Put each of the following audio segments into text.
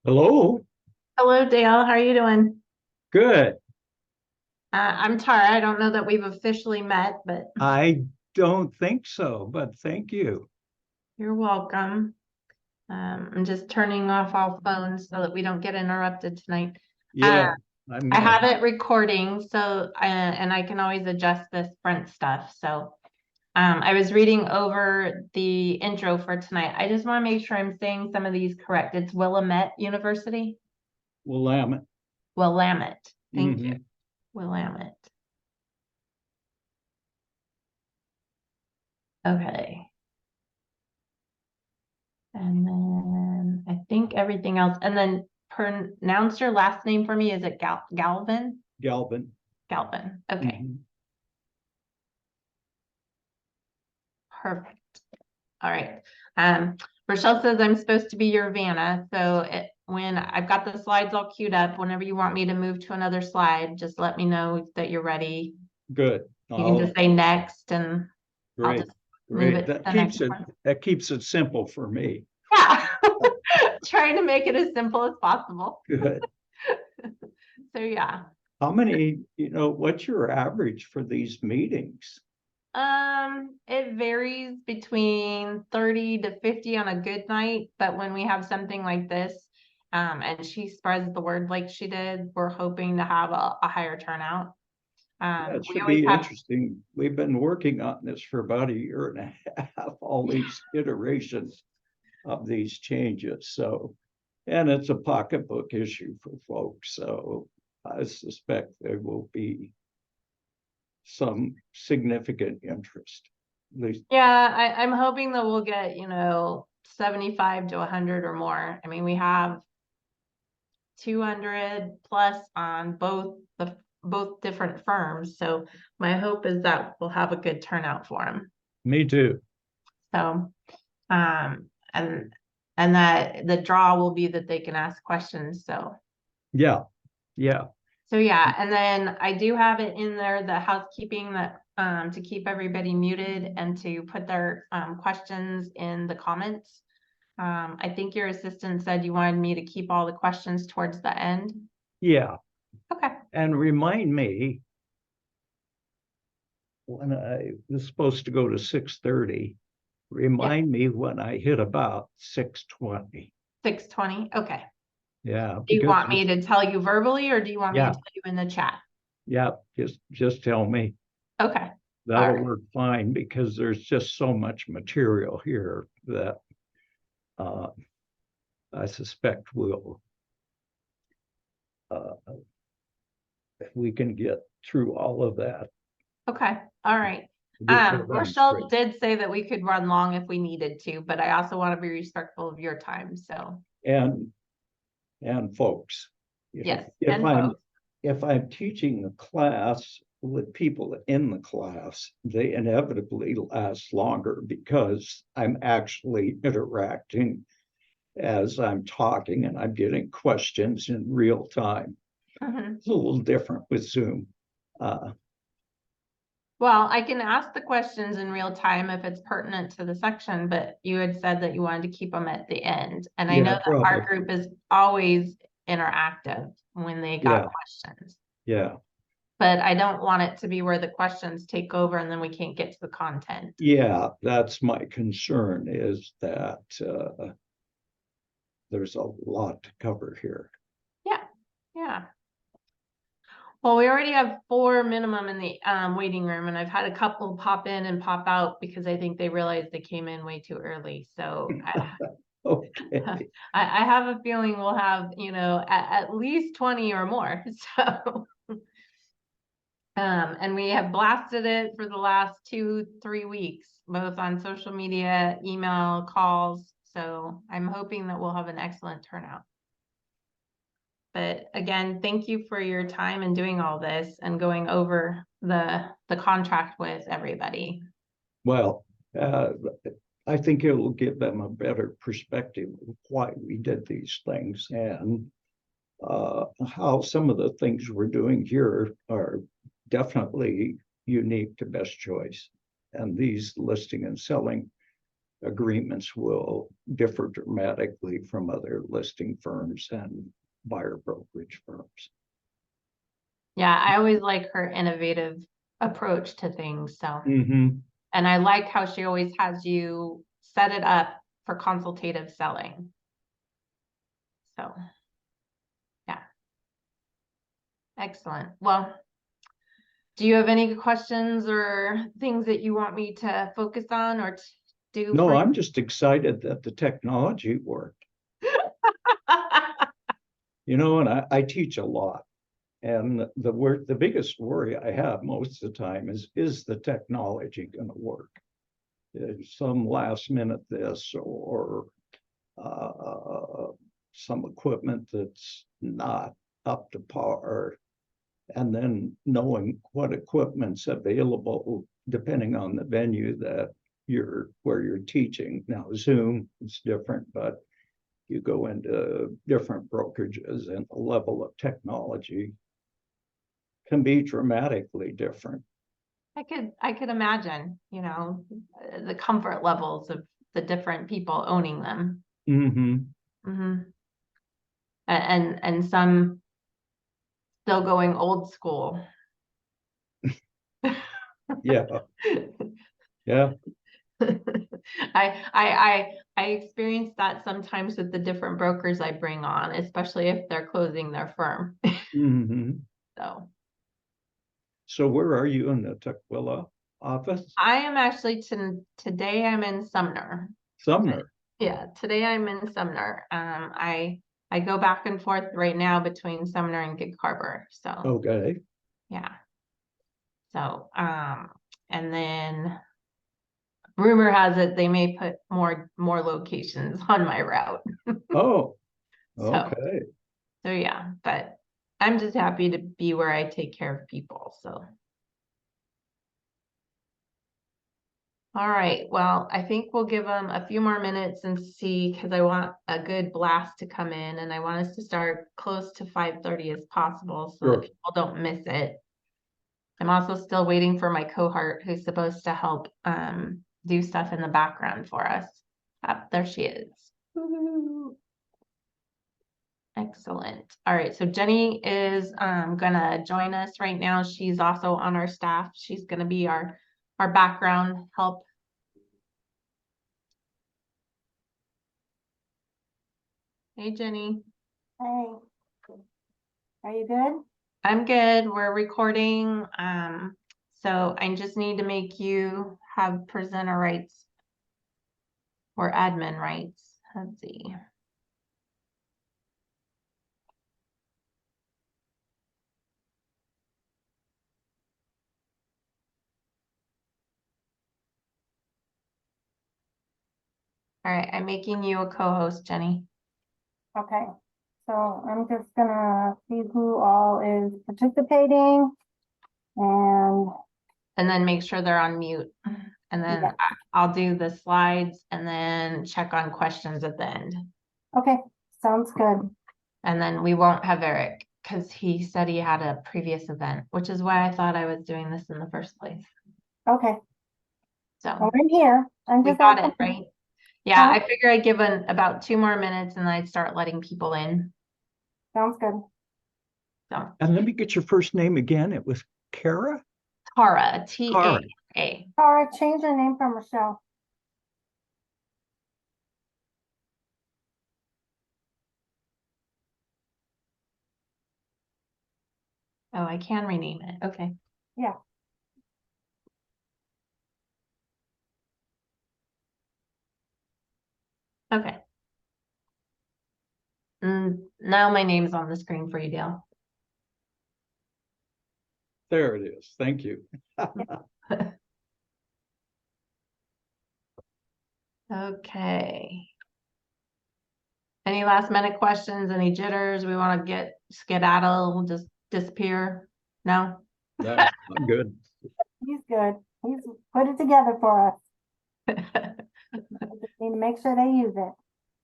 Hello. Hello, Dale. How are you doing? Good. I'm Tara. I don't know that we've officially met, but I don't think so, but thank you. you're welcome. I'm just turning off all phones so that we don't get interrupted tonight. Uh, Yeah, I'm I gonna. have it recording, so and I can always adjust this front stuff. So I was reading over the intro for tonight. I just want to make sure I'm saying some of these correct. It's Willamette University. Willamette. Willamette. Thank you. Hmm. Willamette. Okay. And then I think everything else. And then pronounce your last name for me. Is it Galvin? Galvin. Galvin. Okay, Hmm. perfect. All right. Um, Rochelle says I'm supposed to be your Vanna. So when I've got the slides all queued up, whenever you want me to move to another slide, just let me know that you're ready. Good. You can Oh, just say next and I'll great. just move Great. it to the next one. That keeps it simple for me. Yeah. Trying to make it as simple as possible. Good. So yeah. How many, what's your average for these meetings? It varies between 30 to 50 on a good night, but when we have something like this, and she spreads the word like she did, we're hoping to have a higher turnout. That We should always be have, interesting. We've been working on this for about a year and a half, all these iterations of these changes. So, and it's a pocketbook issue for folks. So I suspect there will be some significant interest. At least, yeah, I'm hoping that we'll get, 75 to 100 or more. I mean, we have 200 plus on both different firms. So my hope is that we'll have a good turnout for them. me too. So um and that the draw will be that they can ask questions. Yeah, yeah, So yeah, and then I do have it in there, the housekeeping that to keep everybody muted and to put their questions in the comments. I think your assistant said you wanted me to keep all the questions towards the end. yeah. Okay. And remind me when I was supposed to go to 6:30. Yeah. Remind me when I hit about 6:20. 6:20. Okay. Yeah, Do you because want me to tell you verbally or do you want me to yeah, tell you in the chat? yeah. Just tell me. Okay. All That'll right. work fine because there's just so much material here that uh, I suspect we'll uh, if we can get through all of that, Okay. All right. we could run Rochelle straight. did say that we could run long if we needed to, but I also want to be respectful of your time. So And folks, if yes, if and I'm folks. if I'm teaching a class with people in the class, they inevitably last longer because I'm actually interacting as I'm talking and I'm getting questions in real time. Mhm. It's a little different with Zoom. Uh, Well, I can ask the questions in real time if it's pertinent to the section, but you had said that you wanted to keep them at the end. And I know yeah, that our probably. group is always interactive when they got Yeah, questions, yeah, but I don't want it to be where the questions take over and then we can't get to the content. yeah. That's my concern is that there's a lot to cover here. Yeah. Yeah. Well, we already have 4 minimum in the waiting room, and I've had a couple pop in and pop out because I think they realized they came in way too early. So Okay. I have a feeling we'll have, at least 20 or more. So and we have blasted it for the last 2-3 weeks, both on social media, email, calls. So I'm hoping that we'll have an excellent turnout. But again, thank you for your time and doing all this and going over the contract with everybody. Well, uh, I think it will give them a better perspective of why we did these things and how some of the things we're doing here are definitely unique to Best Choice. And these listing and selling agreements will differ dramatically from other listing firms and buyer brokerage firms. Yeah, I always like her innovative approach to things, so. Mm-hmm. And I like how she always has you set it up for consultative selling. So, yeah. Excellent. Well, do you have any questions or things that you want me to focus on or do? No, I'm just excited that the technology worked. You know, and I teach a lot. And the biggest worry I have most of the time is the technology going to work? Some last minute this or some equipment that's not up to par, and then knowing what equipment's available depending on the venue that where you're teaching. Now Zoom is different, but you go into different brokerages and the level of technology can be dramatically different. I could imagine, you know, the comfort levels of the different people owning them. Mm-hmm. Mm-hmm. And some still going old school. Yeah. Yeah. I experience that sometimes with the different brokers I bring on, especially if they're closing their firm. Mm-hmm. So where are you in the Tukwila office? I am actually today I'm in Sumner. Sumner. Yeah, today I'm in Sumner. I go back and forth right now between Sumner and Gig Harbor. So Okay. yeah. So and then rumor has it they may put more locations on my route. Oh, So, okay. so yeah, but I'm just happy to be where I take care of people. So all right, well, I think we'll give them a few more minutes and see, because I want a good blast to come in and I want us to start close to 5:30 as possible so Sure. that people don't miss it. I'm also still waiting for my cohort who's supposed to help do stuff in the background for us. There she is. Woo-hoo. Excellent. All right, so Jenny is gonna join us right now. She's also on our staff. She's gonna be our background help. Hey, Jenny. Hey, are you good? I'm good. We're recording. So I just need to make you have presenter rights or admin rights. Let's see. All right, I'm making you a co-host, Jenny. Okay, so I'm just gonna see who all is participating and And then make sure they're on mute. And then Yeah. I'll do the slides and then check on questions at the end. okay, sounds good. And then we won't have Eric because he said he had a previous event, which is why I thought I was doing this in the first place. Okay, So well, I'm here. I'm we just got asking- it, right? Yeah, I figure I'd give about 2 more minutes and I'd start letting people in. Sounds good. So And let me get your first name again. It was Kara? Tara, T-A-A. Tara, change your name from Michelle. Oh, I can rename it. Okay. Yeah. Okay. Now my name's on the screen for you, Dale. There it is. Thank you. Okay. Any last minute questions, any jitters? We want to get skedaddle, just disappear? No? No, I'm good. He's good. He's put it together for us. We just need to make sure they use it.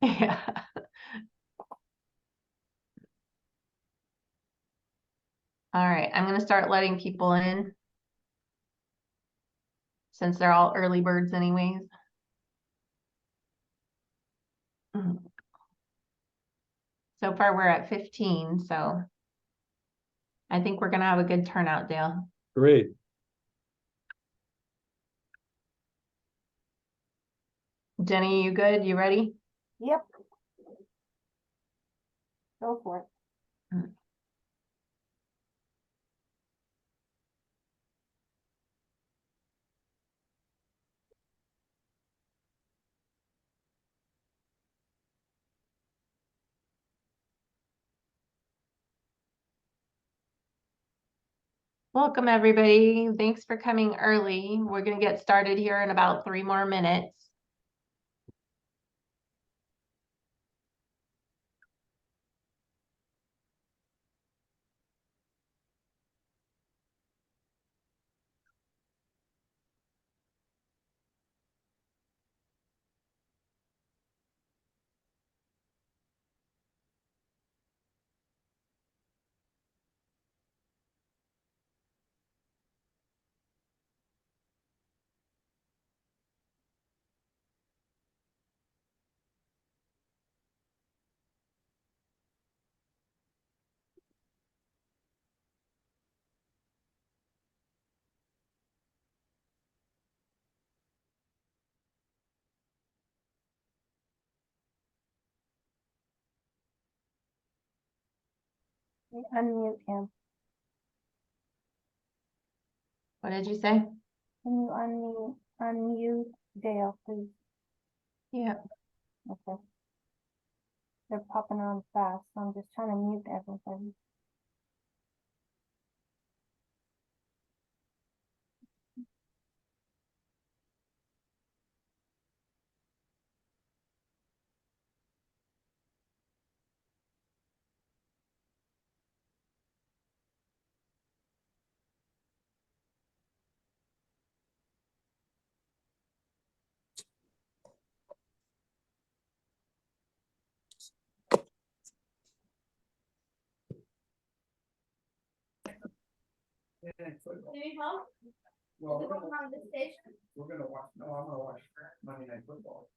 Yeah. All right, I'm gonna start letting people in. Since they're all early birds anyways. So far, we're at 15, so I think we're gonna have a good turnout, Dale. Great. Jenny, you good? You ready? Yep. Go for it. Welcome, everybody. Thanks for coming early. We're gonna get started here in about 3 more minutes. Unmute him. What did you say? Can you unmute Dale, please? Yeah. Okay. They're popping on fast, so I'm just trying to mute everybody. Any help? Well, we're gonna on the station. We're gonna watch, no, I'm gonna watch Monday Night Football.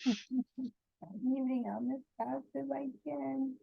I'm muting them as fast as I can.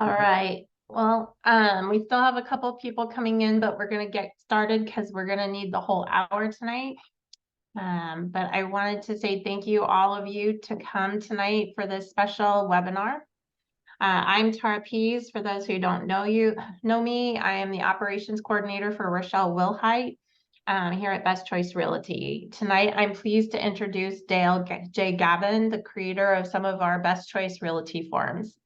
All right. Well, we still have a couple people coming in, but we're gonna get started because we're gonna need the whole hour tonight. But I wanted to say thank you, all of you, to come tonight for this special webinar. I'm Tara Pease. For those who don't know me, I am the operations coordinator for Rochelle Wilhite here at Best Choice Realty. Tonight, I'm pleased to introduce Dale Galvin, the creator of some of our Best Choice Realty forms.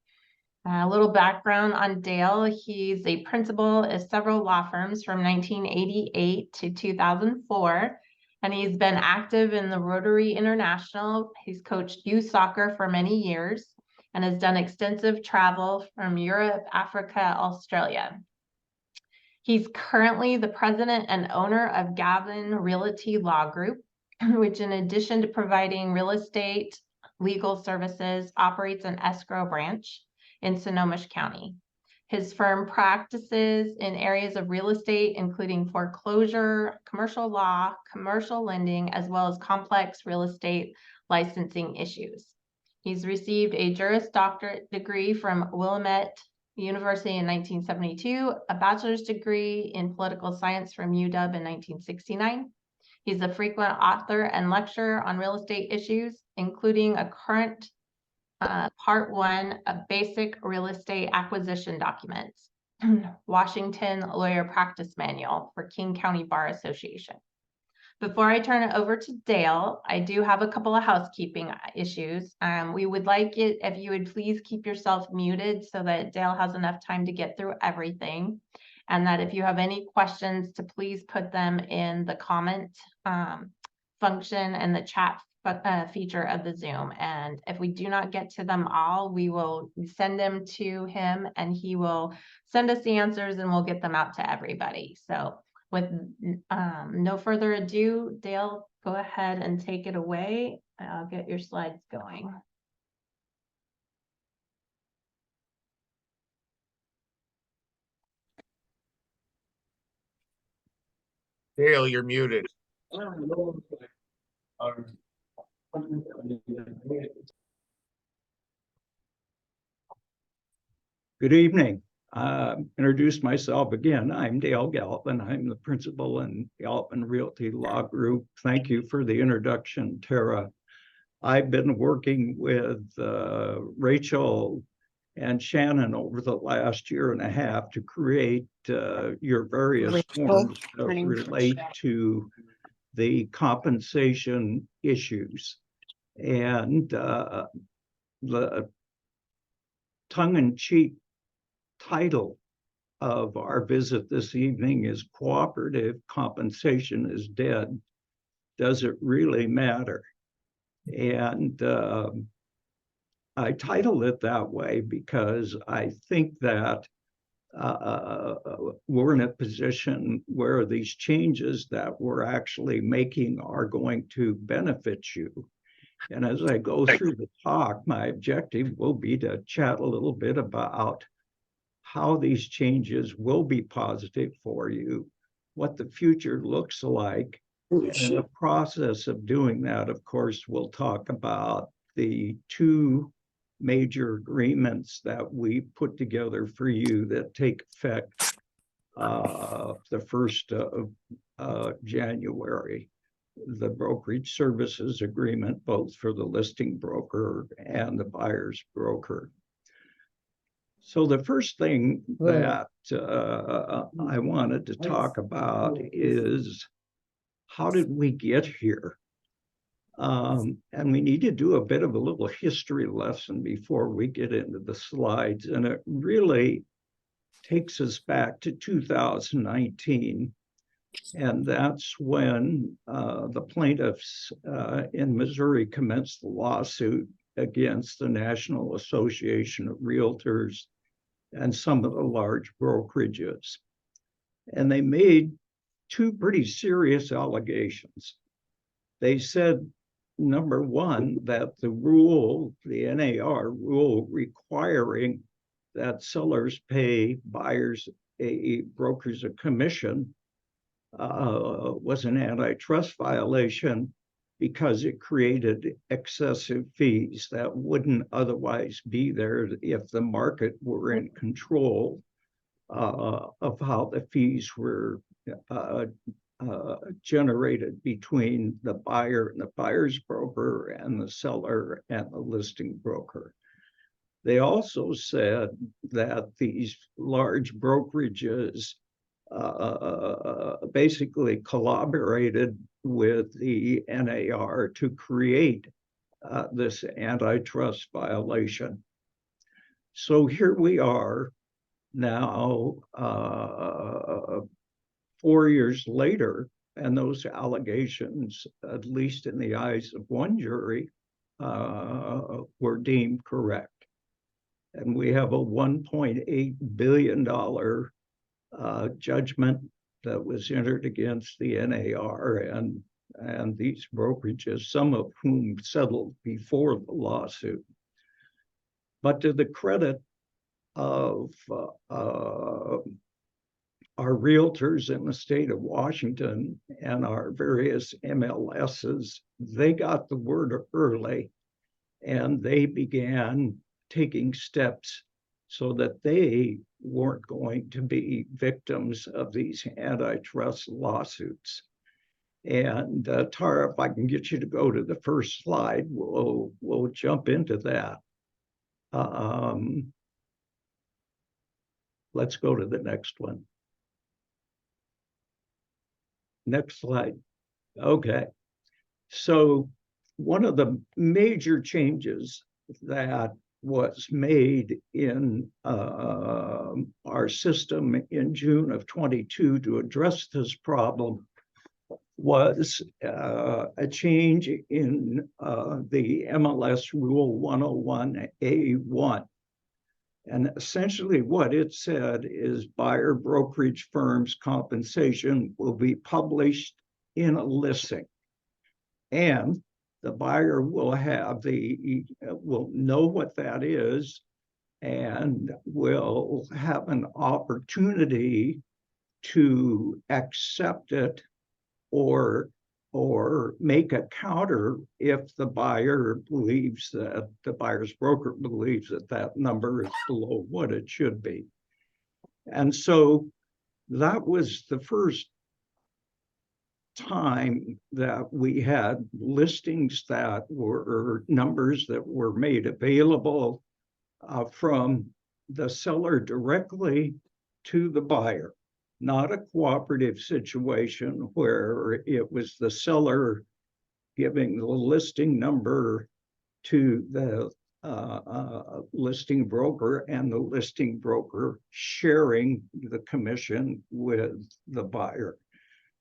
A little background on Dale. He's a principal at several law firms from 1988 to 2004. And he's been active in the Rotary International. He's coached youth soccer for many years and has done extensive travel from Europe, Africa, Australia. He's currently the president and owner of Galvin Realty Law Group, which in addition to providing real estate legal services, operates an escrow branch in Sonoma County. His firm practices in areas of real estate, including foreclosure, commercial law, commercial lending, as well as complex real estate licensing issues. He's received a Juris Doctorate degree from Willamette University in 1972, a bachelor's degree in political science from UW in 1969. He's a frequent author and lecturer on real estate issues, including a current Part 1 of Basic Real Estate Acquisition Documents, Washington Lawyer Practice Manual for King County Bar Association. Before I turn it over to Dale, I do have a couple of housekeeping issues. We would like it if you would please keep yourself muted so that Dale has enough time to get through everything. And that if you have any questions, to please put them in the comment function and the chat feature of the Zoom. And if we do not get to them all, we will send them to him and he will send us the answers and we'll get them out to everybody. So with no further ado, Dale, go ahead and take it away. I'll get your slides going. Dale, you're muted. Good evening. Introduce myself again. I'm Dale Galvin. I'm the principal in Galvin Realty Law Group. Thank you for the introduction, Tara. I've been working with Rachel and Shannon over the last year and a half to create your various forms that relate to the compensation issues. And the tongue-in-cheek title of our visit this evening is Cooperative Compensation is Dead. Does it really matter? And I titled it that way because I think that we're in a position where these changes that we're actually making are going to benefit you. And as I go through the talk, my objective will be to chat a little bit about how these changes will be positive for you, what the future looks like. And in the process of doing that, of course, we'll talk about the two major agreements that we put together for you that take effect the 1st of January. The brokerage services agreement, both for the listing broker and the buyer's broker. So the first thing that I wanted to talk about is how did we get here? And we need to do a bit of a little history lesson before we get into the slides. And it really takes us back to 2019. And that's when the plaintiffs in Missouri commenced the lawsuit against the National Association of Realtors and some of the large brokerages. And they made two pretty serious allegations. They said, number one, that the rule, the NAR rule requiring that sellers pay buyers, brokers a commission was an antitrust violation because it created excessive fees that wouldn't otherwise be there if the market were in control of how the fees were generated between the buyer and the buyer's broker and the seller and the listing broker. They also said that these large brokerages basically collaborated with the NAR to create this antitrust violation. So here we are now, 4 years later, and those allegations, at least in the eyes of one jury, were deemed correct. And we have a $1.8 billion judgment that was entered against the NAR and these brokerages, some of whom settled before the lawsuit. But to the credit of our realtors in the state of Washington and our various MLSs, they got the word early and they began taking steps so that they weren't going to be victims of these antitrust lawsuits. And Tara, if I can get you to go to the first slide, we'll jump into that. Let's go to the next one. Next slide. Okay. So one of the major changes that was made in our system in June of 22 to address this problem was a change in the MLS Rule 101A1. And essentially what it said is buyer brokerage firms' compensation will be published in a listing. And the buyer will will know what that is and will have an opportunity to accept it or make a counter if the buyer believes that the buyer's broker believes that that number is below what it should be. And so that was the first time that we had listings that were numbers that were made available from the seller directly to the buyer, not a cooperative situation where it was the seller giving the listing number to the listing broker and the listing broker sharing the commission with the buyer.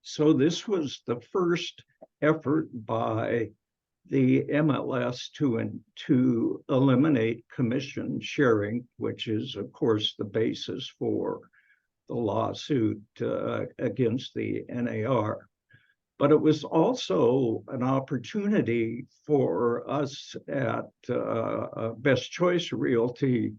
So this was the first effort by the MLS to eliminate commission sharing, which is, of course, the basis for the lawsuit against the NAR. But it was also an opportunity for us at Best Choice Realty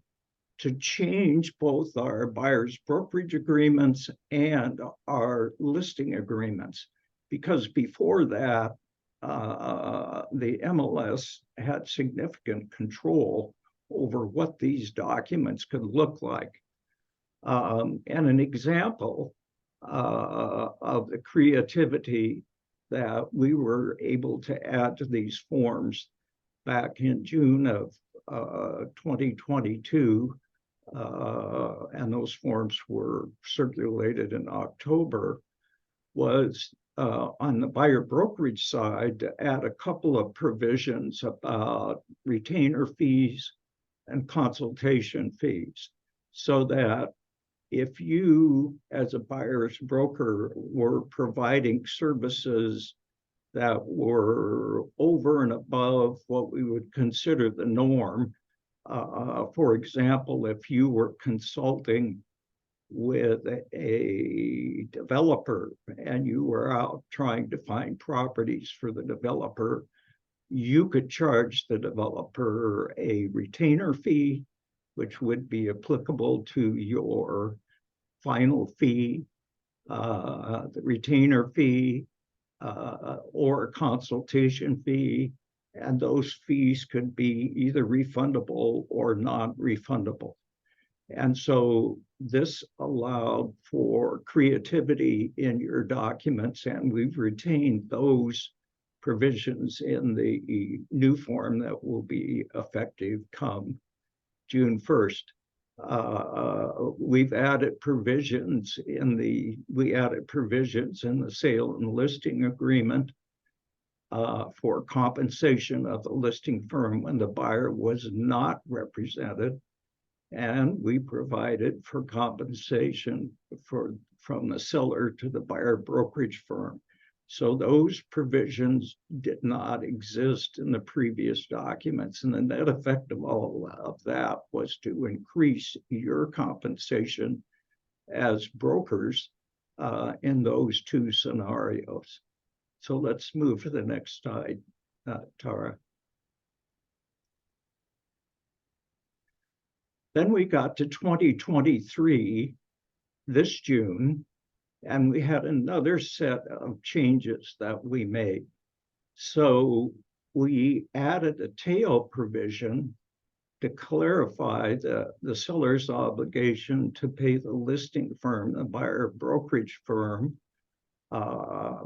to change both our buyer's brokerage agreements and our listing agreements. Because before that, the MLS had significant control over what these documents could look like. And an example of the creativity that we were able to add to these forms back in June of 2022, and those forms were circulated in October, was on the buyer brokerage side to add a couple of provisions about retainer fees and consultation fees, so that if you, as a buyer's broker, were providing services that were over and above what we would consider the norm, for example, if you were consulting with a developer and you were out trying to find properties for the developer, you could charge the developer a retainer fee, which would be applicable to your final fee, the retainer fee, or a consultation fee, and those fees could be either refundable or non-refundable. And so this allowed for creativity in your documents, and we've retained those provisions in the new form that will be effective come June 1st. We've added provisions in the sale and listing agreement for compensation of the listing firm when the buyer was not represented. And we provided for compensation from the seller to the buyer brokerage firm. So those provisions did not exist in the previous documents. And the net effect of all of that was to increase your compensation as brokers in those two scenarios. So let's move to the next slide, Tara. Then we got to 2023, this June, and we had another set of changes that we made. So we added a tail provision to clarify the seller's obligation to pay the listing firm, the buyer brokerage firm.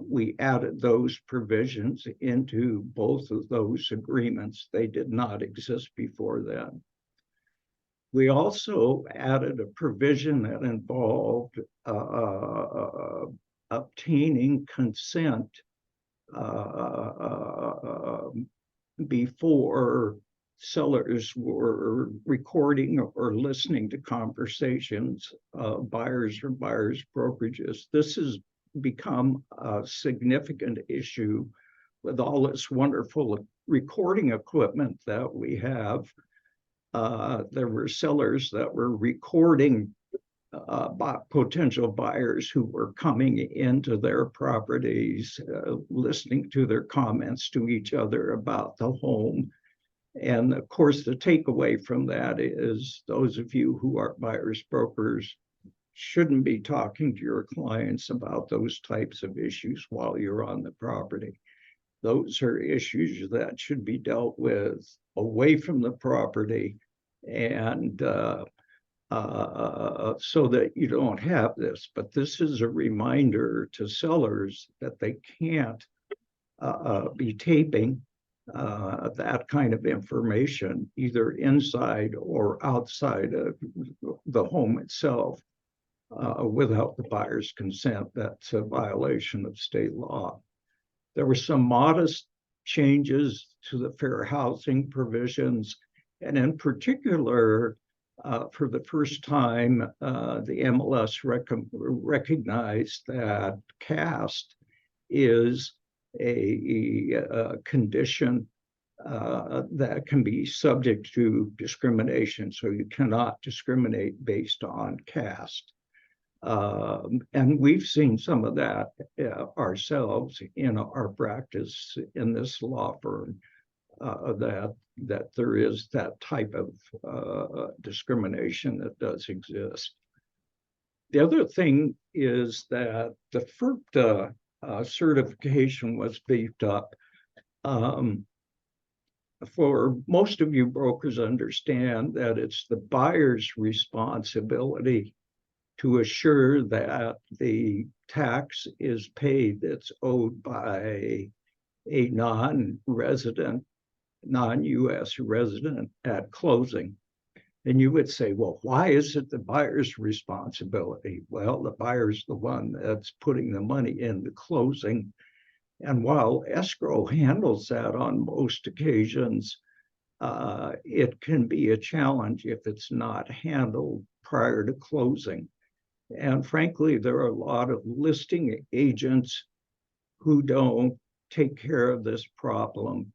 We added those provisions into both of those agreements. They did not exist before then. We also added a provision that involved obtaining consent before sellers were recording or listening to conversations, buyers or buyers brokerages. This has become a significant issue with all this wonderful recording equipment that we have. There were sellers that were recording potential buyers who were coming into their properties, listening to their comments to each other about the home. And of course, the takeaway from that is those of you who are buyers brokers shouldn't be talking to your clients about those types of issues while you're on the property. Those are issues that should be dealt with away from the property, and so that you don't have this. But this is a reminder to sellers that they can't be taping that kind of information either inside or outside of the home itself without the buyer's consent. That's a violation of state law. There were some modest changes to the fair housing provisions, and in particular, for the first time, the MLS recognized that caste is a condition that can be subject to discrimination. So you cannot discriminate based on caste. And we've seen some of that ourselves in our practice in this law firm, that there is that type of discrimination that does exist. The other thing is that the FERPTA certification was beefed up. For most of you brokers understand that it's the buyer's responsibility to assure that the tax is paid that's owed by a non-resident, non-US resident at closing. And you would say, well, why is it the buyer's responsibility? Well, the buyer's the one that's putting the money in the closing. And while escrow handles that on most occasions, it can be a challenge if it's not handled prior to closing. And frankly, there are a lot of listing agents who don't take care of this problem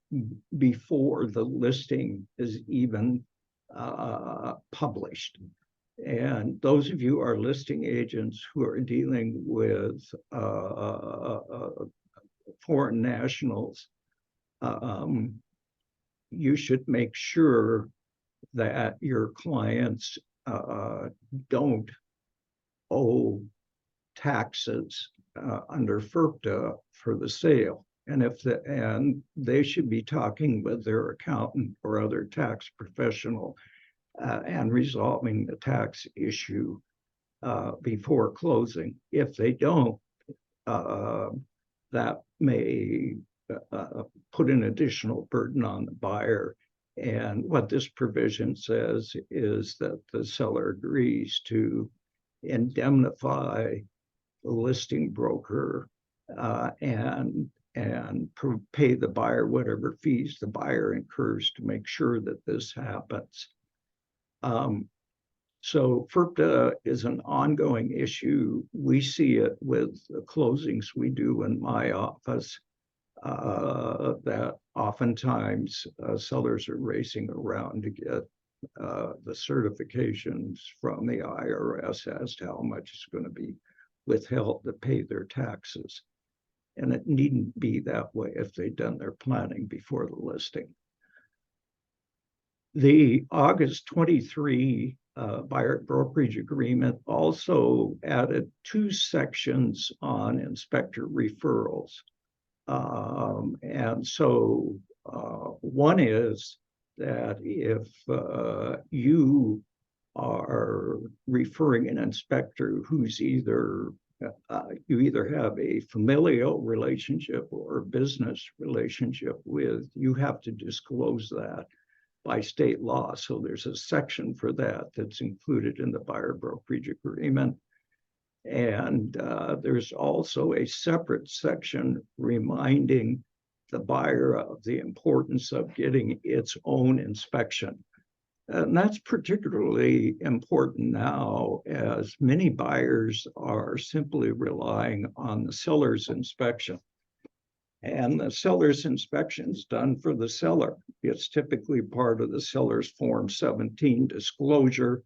before the listing is even published. And those of you who are listing agents who are dealing with foreign nationals, you should make sure that your clients don't owe taxes under FERPTA for the sale. And they should be talking with their accountant or other tax professional and resolving the tax issue before closing. If they don't, that may put an additional burden on the buyer And what this provision says is that the seller agrees to indemnify the listing broker and pay the buyer whatever fees the buyer incurs to make sure that this happens. So FERPTA is an ongoing issue. We see it with the closings we do in my office, that oftentimes sellers are racing around to get the certifications from the IRS as to how much is going to be withheld to pay their taxes. And it needn't be that way if they've done their planning before the listing. The August 23 buyer brokerage agreement also added 2 sections on inspector referrals. And so one is that if you are referring an inspector who's either you either have a familial relationship or a business relationship with, you have to disclose that by state law. So there's a section for that that's included in the buyer brokerage agreement. And there's also a separate section reminding the buyer of the importance of getting its own inspection. And that's particularly important now, as many buyers are simply relying on the seller's inspection. And the seller's inspection is done for the seller. It's typically part of the seller's Form 17 disclosure.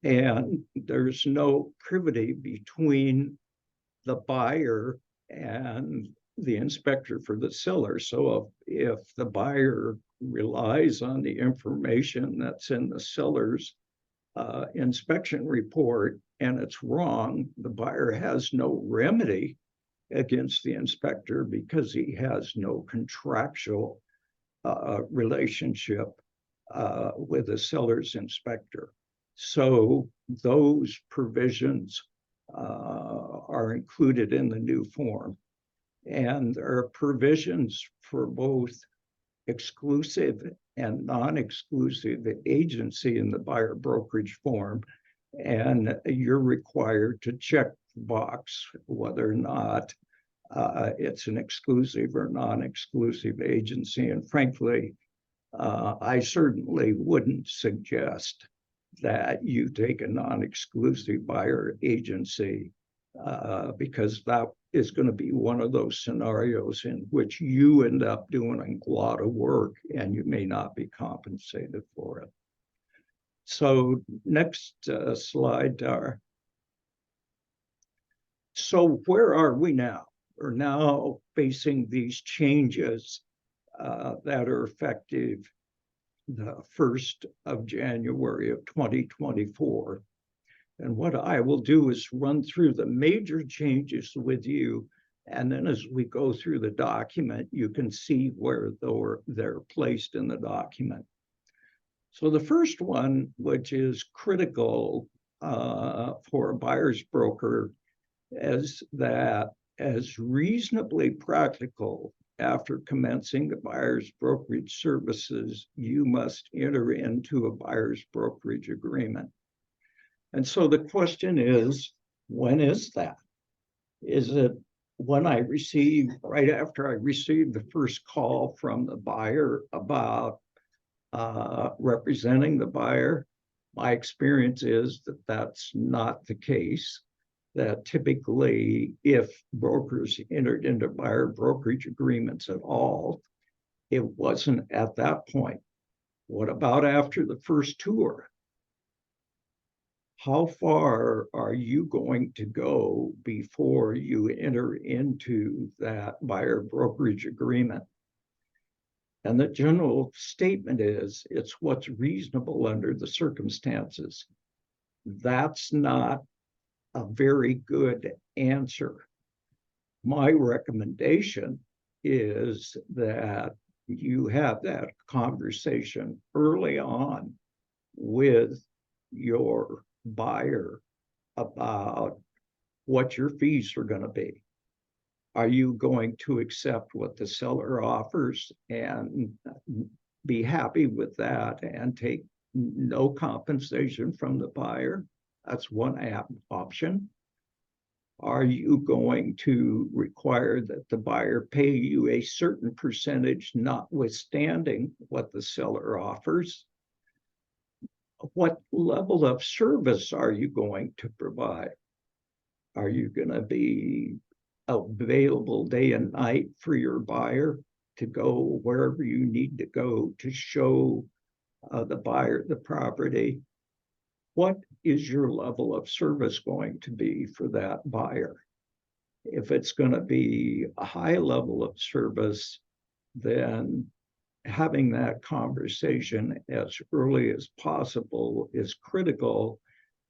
And there's no privity between the buyer and the inspector for the seller. So if the buyer relies on the information that's in the seller's inspection report and it's wrong, the buyer has no remedy against the inspector because he has no contractual relationship with the seller's inspector. So those provisions are included in the new form. And there are provisions for both exclusive and non-exclusive agency in the buyer brokerage form. And you're required to check the box whether or not it's an exclusive or non-exclusive agency. And frankly, I certainly wouldn't suggest that you take a non-exclusive buyer agency because that is going to be one of those scenarios in which you end up doing a lot of work and you may not be compensated for it. So next slide, Dar. So where are we now? We're now facing these changes that are effective the 1st of January of 2024. And what I will do is run through the major changes with you. And then as we go through the document, you can see where they're placed in the document. So the first one, which is critical for a buyer's broker, is that as reasonably practical after commencing the buyer's brokerage services, you must enter into a buyer's brokerage agreement. And so the question is, when is that? Is it when right after I receive the first call from the buyer about representing the buyer? My experience is that that's not the case. That typically, if brokers entered into buyer brokerage agreements at all, it wasn't at that point. What about after the first tour? How far are you going to go before you enter into that buyer brokerage agreement? And the general statement is, it's what's reasonable under the circumstances. That's not a very good answer. My recommendation is that you have that conversation early on with your buyer about what your fees are going to be. Are you going to accept what the seller offers and be happy with that and take no compensation from the buyer? That's one option. Are you going to require that the buyer pay you a certain percentage notwithstanding what the seller offers? What level of service are you going to provide? Are you going to be available day and night for your buyer to go wherever you need to go to show the buyer the property? What is your level of service going to be for that buyer? If it's going to be a high level of service, then having that conversation as early as possible is critical.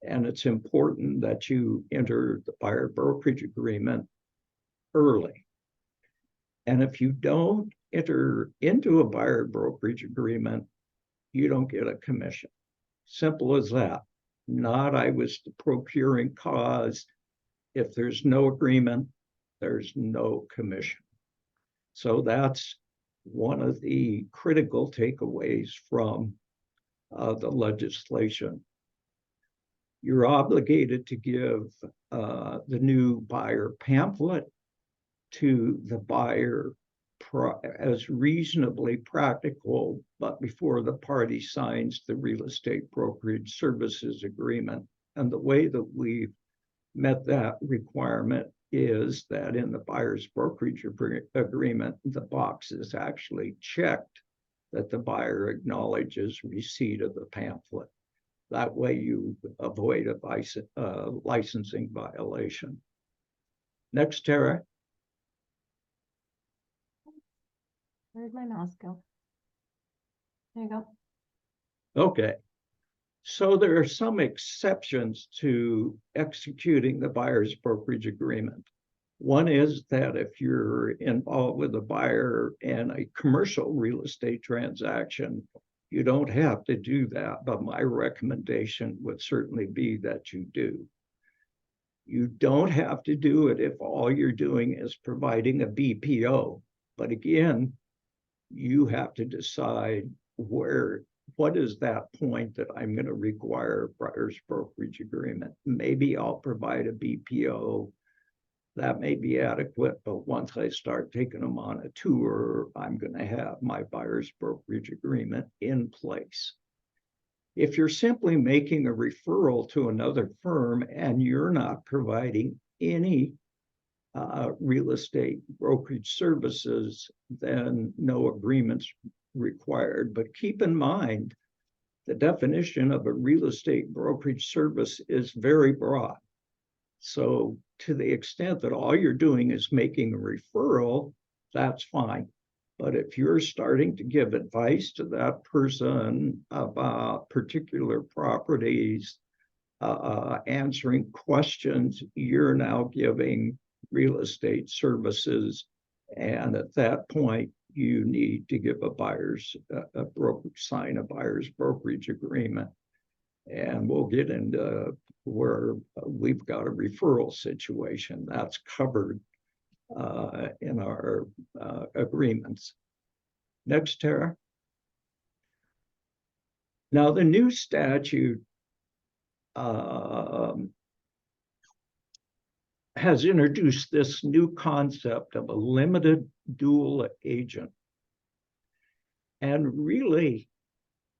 And it's important that you enter the buyer brokerage agreement early. And if you don't enter into a buyer brokerage agreement, you don't get a commission. Simple as that. Not I was the procuring cause. If there's no agreement, there's no commission. So that's one of the critical takeaways from the legislation. You're obligated to give the new buyer pamphlet to the buyer as reasonably practical, but before the party signs the real estate brokerage services agreement. And the way that we've met that requirement is that in the buyer's brokerage agreement, the box is actually checked that the buyer acknowledges receipt of the pamphlet. That way you avoid a licensing violation. Next, Tara. Where'd my mouse go? There you go. Okay. So there are some exceptions to executing the buyer's brokerage agreement. One is that if you're involved with a buyer in a commercial real estate transaction, you don't have to do that, but my recommendation would certainly be that you do. You don't have to do it if all you're doing is providing a BPO. But again, you have to decide what is that point that I'm going to require a buyer's brokerage agreement. Maybe I'll provide a BPO. That may be adequate, but once I start taking them on a tour, I'm going to have my buyer's brokerage agreement in place. If you're simply making a referral to another firm and you're not providing any real estate brokerage services, then no agreements required. But keep in mind, the definition of a real estate brokerage service is very broad. So to the extent that all you're doing is making a referral, that's fine. But if you're starting to give advice to that person about particular properties, answering questions, you're now giving real estate services. And at that point, you need to give sign a buyer's brokerage agreement. And we'll get into where we've got a referral situation that's covered in our agreements. Next, Tara. Now, the new statute has introduced this new concept of a limited dual agent. And really,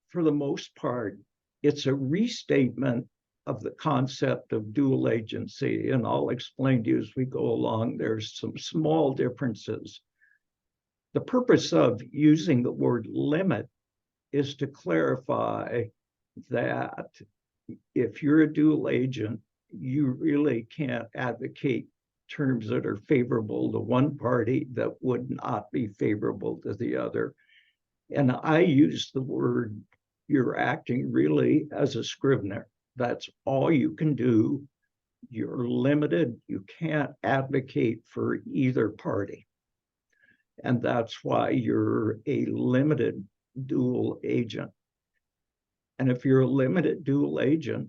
for the most part, it's a restatement of the concept of dual agency. And I'll explain to you as we go along, there's some small differences. The purpose of using the word limit is to clarify that if you're a dual agent, you really can't advocate terms that are favorable to one party that would not be favorable to the other. And I use the word, you're acting really as a scrivener. That's all you can do. You're limited. You can't advocate for either party. And that's why you're a limited dual agent. And if you're a limited dual agent,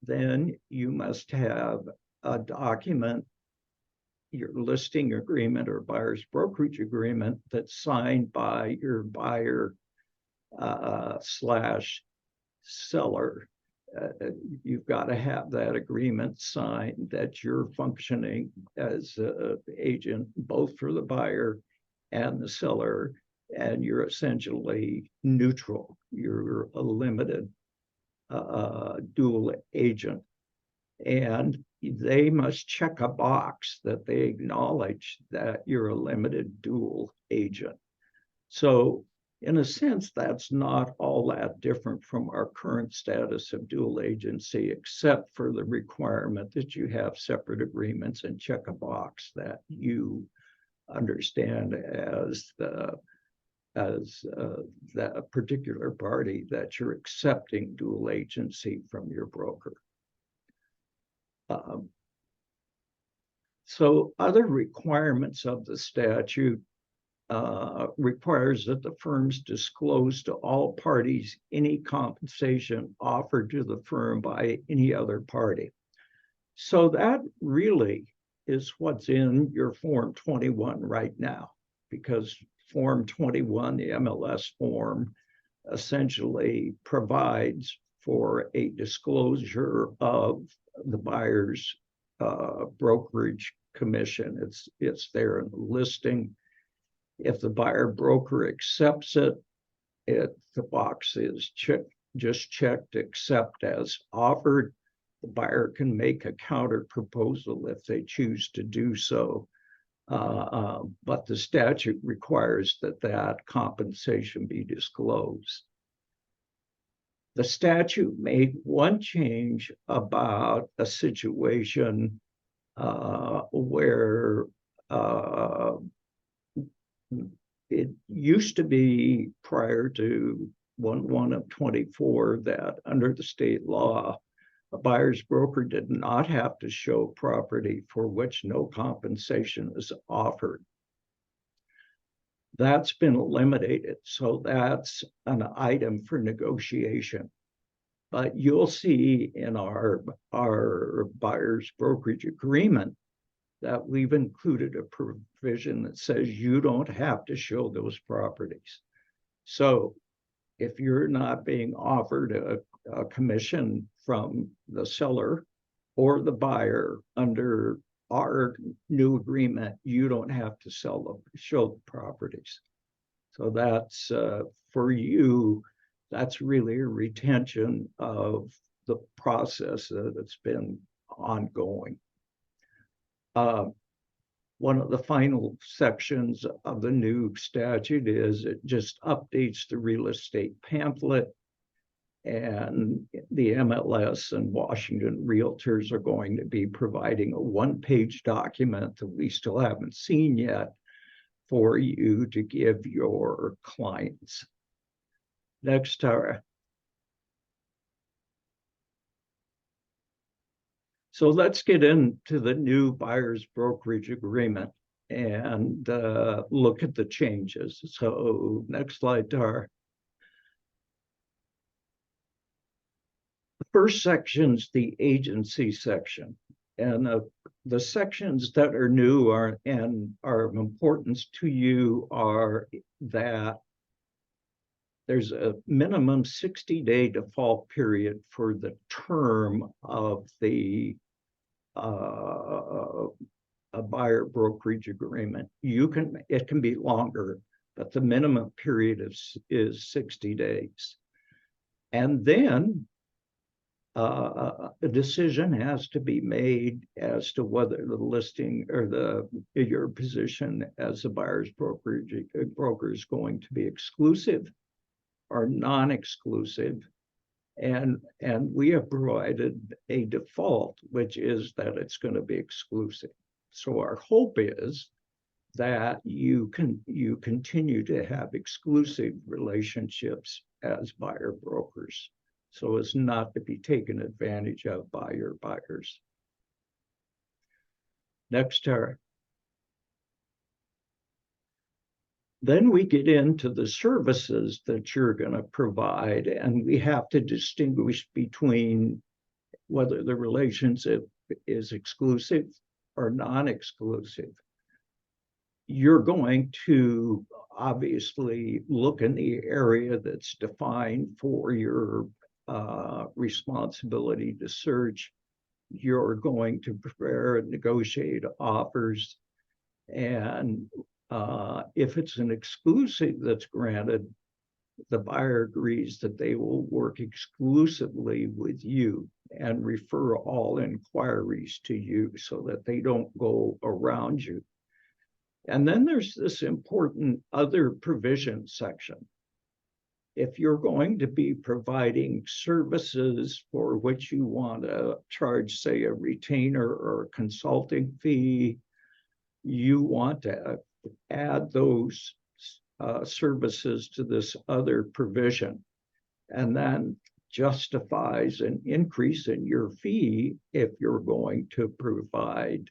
then you must have a document, your listing agreement or buyer's brokerage agreement, that's signed by your buyer slash seller. You've got to have that agreement signed that you're functioning as an agent, both for the buyer and the seller, and you're essentially neutral. You're a limited dual agent. And they must check a box that they acknowledge that you're a limited dual agent. So in a sense, that's not all that different from our current status of dual agency, except for the requirement that you have separate agreements and check a box that you understand as that particular party that you're accepting dual agency from your broker. So other requirements of the statute requires that the firms disclose to all parties any compensation offered to the firm by any other party. So that really is what's in your Form 21 right now, because Form 21, the MLS form, essentially provides for a disclosure of the buyer's brokerage commission. It's there in the listing. If the buyer broker accepts it, the box is just checked accept as offered. The buyer can make a counter proposal if they choose to do so. But the statute requires that compensation be disclosed. The statute made one change about a situation where it used to be prior to 1/1/24 that under the state law, a buyer's broker did not have to show property for which no compensation is offered. That's been eliminated, so that's an item for negotiation. But you'll see in our buyer's brokerage agreement that we've included a provision that says you don't have to show those properties. So if you're not being offered a commission from the seller or the buyer under our new agreement, you don't have to show the properties. So that's for you, that's really a retention of the process that's been ongoing. One of the final sections of the new statute is it just updates the real estate pamphlet, and the MLS and Washington Realtors are going to be providing a one-page document that we still haven't seen yet for you to give your clients. Next, Tara. So let's get into the new buyer's brokerage agreement and look at the changes. So next slide, Tara. The first section's the agency section. And the sections that are new are of importance to you are that there's a minimum 60-day default period for the term of the a buyer brokerage agreement. It can be longer, but the minimum period is 60 days. And then a decision has to be made as to whether the listing or your position as a buyer's broker is going to be exclusive or non-exclusive. And we have provided a default, which is that it's going to be exclusive. So our hope is that you continue to have exclusive relationships as buyer brokers, so as not to be taken advantage of by your buyers. Next, Tara. Then we get into the services that you're going to provide, and we have to distinguish between whether the relationship is exclusive or non-exclusive. you're going to obviously look in the area that's defined for your responsibility to search. You're going to prepare and negotiate offers. And if it's an exclusive that's granted, the buyer agrees that they will work exclusively with you and refer all inquiries to you so that they don't go around you. And then there's this important other provision section. If you're going to be providing services for which you want to charge, say, a retainer or a consulting fee, you want to add those services to this other provision, and then justifies an increase in your fee if you're going to provide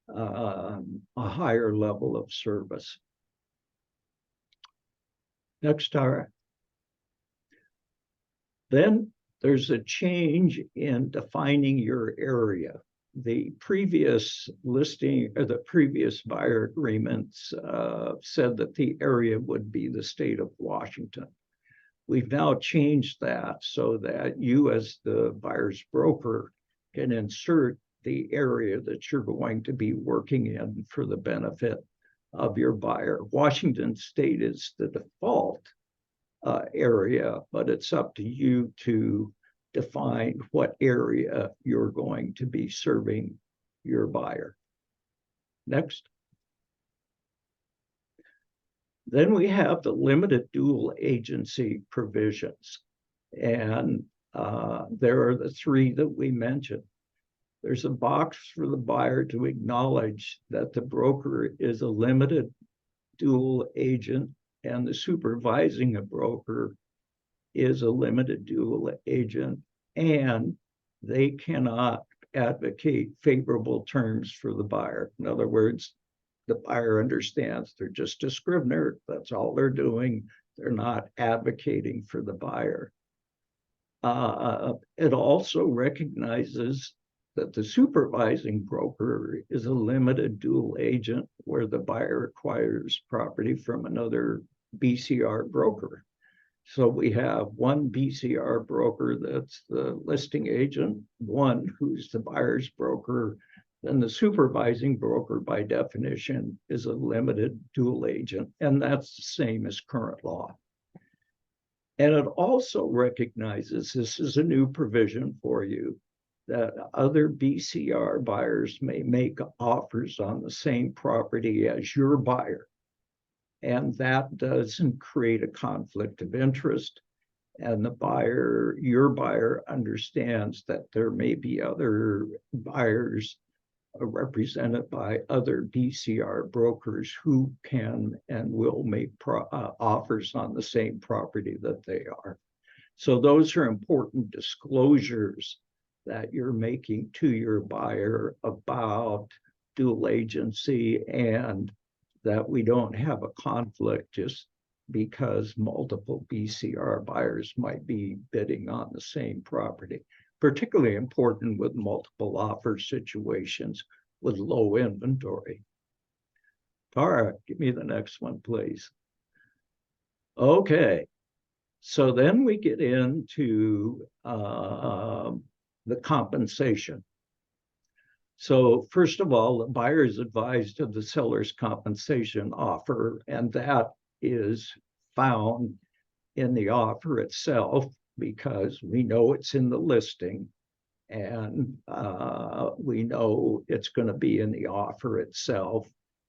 a higher level of service. Next, Tara. Then there's a change in defining your area. The previous listing or the previous buyer agreements said that the area would be the state of Washington. We've now changed that so that you as the buyer's broker can insert the area that you're going to be working in for the benefit of your buyer. Washington State is the default area, but it's up to you to define what area you're going to be serving your buyer. Next. Then we have the limited dual agency provisions. And there are the three that we mentioned. There's a box for the buyer to acknowledge that the broker is a limited dual agent and the supervising a broker is a limited dual agent, and they cannot advocate favorable terms for the buyer. In other words, the buyer understands they're just a scrivener. That's all they're doing. They're not advocating for the buyer. It also recognizes that the supervising broker is a limited dual agent where the buyer acquires property from another BCR broker. So we have one BCR broker that's the listing agent, one who's the buyer's broker, then the supervising broker by definition is a limited dual agent, and that's the same as current law. And it also recognizes, this is a new provision for you, that other BCR buyers may make offers on the same property as your buyer. And that doesn't create a conflict of interest. And the buyer, your buyer, understands that there may be other buyers represented by other BCR brokers who can and will make offers on the same property that they are. So those are important disclosures that you're making to your buyer about dual agency, and that we don't have a conflict just because multiple BCR buyers might be bidding on the same property. Particularly important with multiple offer situations with low inventory. Tara, give me the next one, please. Okay, so then we get into the compensation. So first of all, the buyer is advised of the seller's compensation offer, and that is found in the offer itself because we know it's in the listing, and we know it's going to be in the offer itself,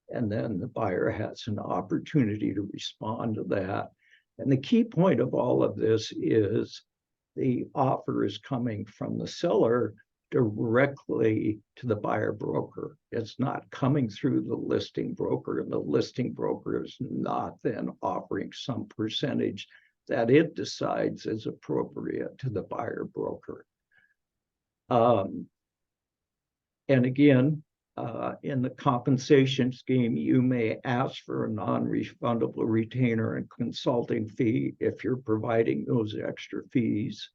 and then the buyer has an opportunity to respond to that. And the key point of all of this is the offer is coming from the seller directly to the buyer broker. It's not coming through the listing broker, and the listing broker is not then offering some percentage that it decides is appropriate to the buyer broker. And again, in the compensation scheme, you may ask for a non-refundable retainer and consulting fee if you're providing those extra fees.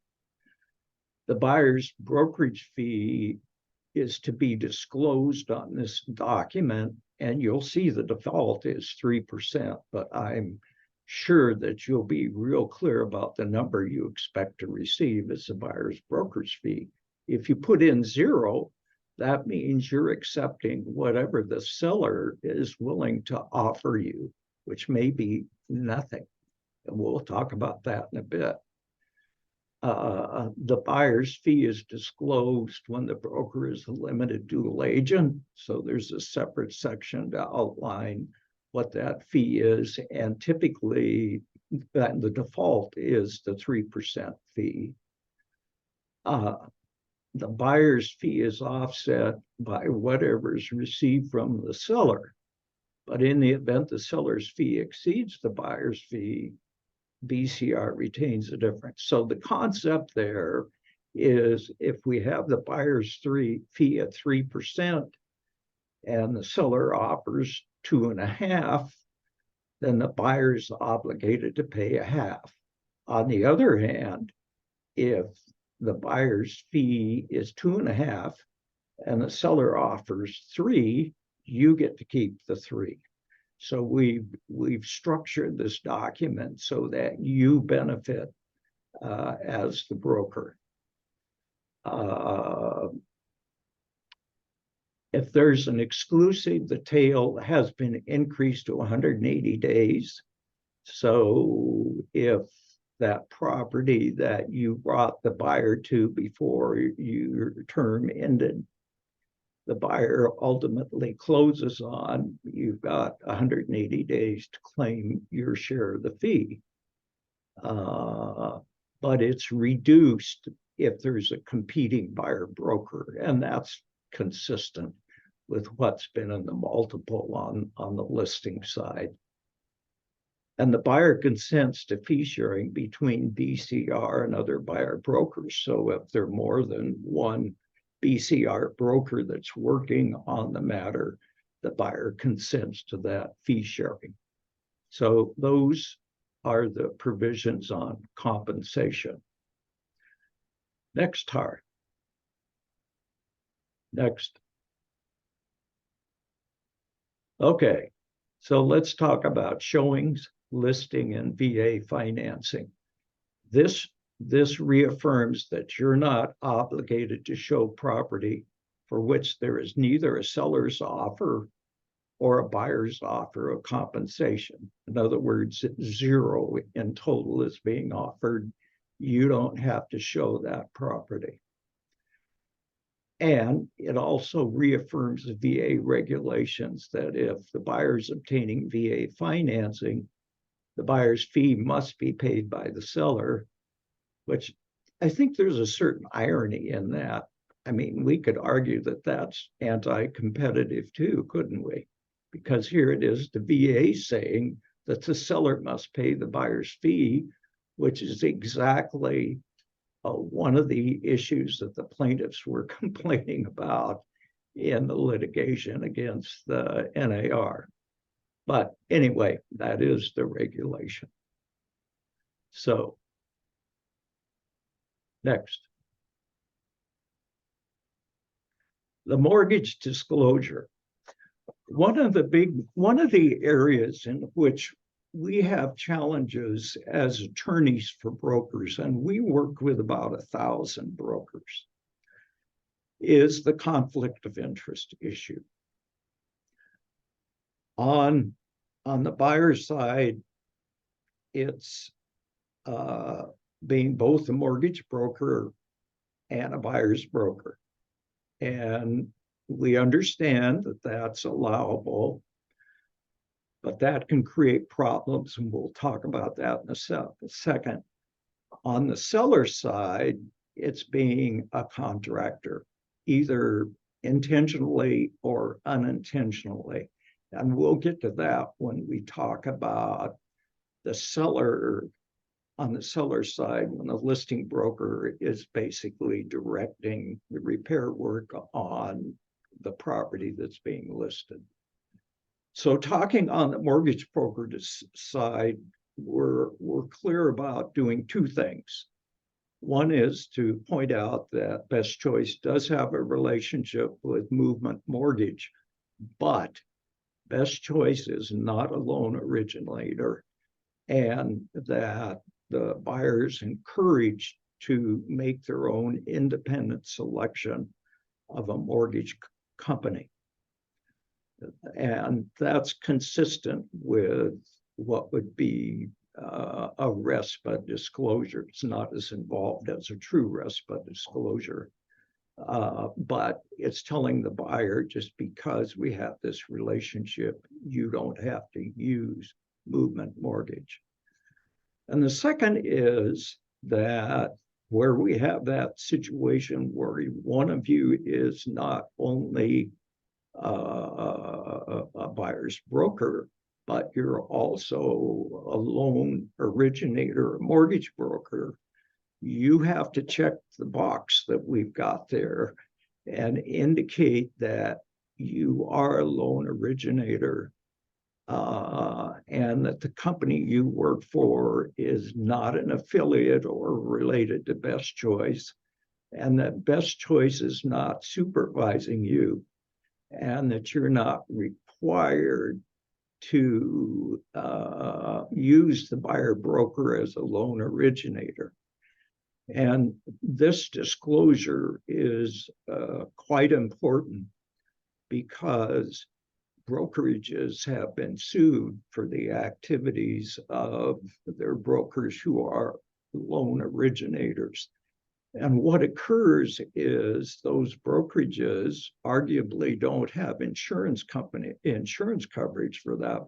The buyer's brokerage fee is to be disclosed on this document, and you'll see the default is 3%, but I'm sure that you'll be real clear about the number you expect to receive as a buyer's broker's fee. If you put in 0, that means you're accepting whatever the seller is willing to offer you, which may be nothing. And we'll talk about that in a bit. The buyer's fee is disclosed when the broker is a limited dual agent. So there's a separate section to outline what that fee is. And typically the default is the 3% fee. The buyer's fee is offset by whatever is received from the seller. But in the event the seller's fee exceeds the buyer's fee, BCR retains the difference. So the concept there is if we have the buyer's fee at 3% and the seller offers 2.5%, then the buyer's obligated to pay 1/2. On the other hand, if the buyer's fee is 2.5% and the seller offers 3%, you get to keep the 3%. So we've structured this document so that you benefit as the broker. If there's an exclusive, the tail has been increased to 180 days. So if that property that you brought the buyer to before your term ended, the buyer ultimately closes on, you've got 180 days to claim your share of the fee. But it's reduced if there's a competing buyer broker, and that's consistent with what's been in the multiple on the listing side. And the buyer consents to fee sharing between BCR and other buyer brokers. So if there are more than one BCR broker that's working on the matter, the buyer consents to that fee sharing. So those are the provisions on compensation. Next chart. Next. Okay, so let's talk about showings, listing, and VA financing. This reaffirms that you're not obligated to show property for which there is neither a seller's offer or a buyer's offer of compensation. In other words, 0 in total is being offered. You don't have to show that property. And it also reaffirms the VA regulations that if the buyer is obtaining VA financing, the buyer's fee must be paid by the seller, which I think there's a certain irony in that. I mean, we could argue that that's anti-competitive too, couldn't we? Because here it is, the VA saying that the seller must pay the buyer's fee, which is exactly one of the issues that the plaintiffs were complaining about in the litigation against the NAR. But anyway, that is the regulation. So, next. The mortgage disclosure. One of the areas in which we have challenges as attorneys for brokers, and we work with about 1,000 brokers, is the conflict of interest issue. On the buyer side, it's being both a mortgage broker and a buyer's broker. And we understand that that's allowable, but that can create problems, and we'll talk about that in a second. On the seller side, it's being a contractor, either intentionally or unintentionally. And we'll get to that when we talk about the seller. On the seller side, when the listing broker is basically directing the repair work on the property that's being listed. So talking on the mortgage broker side, we're clear about doing 2 things. One is to point out that Best Choice does have a relationship with Movement Mortgage, but Best Choice is not a loan originator, and that the buyers encouraged to make their own independent selection of a mortgage company. And that's consistent with what would be a RESPA disclosure. It's not as involved as a true RESPA disclosure. But it's telling the buyer, just because we have this relationship, you don't have to use Movement Mortgage. And the second is that where we have that situation where one of you is not only a buyer's broker, but you're also a loan originator, a mortgage broker, you have to check the box that we've got there and indicate that you are a loan originator, and that the company you work for is not an affiliate or related to Best Choice, and that Best Choice is not supervising you, and that you're not required to use the buyer broker as a loan originator. And this disclosure is quite important because brokerages have been sued for the activities of their brokers who are loan originators. And what occurs is those brokerages arguably don't have insurance coverage for that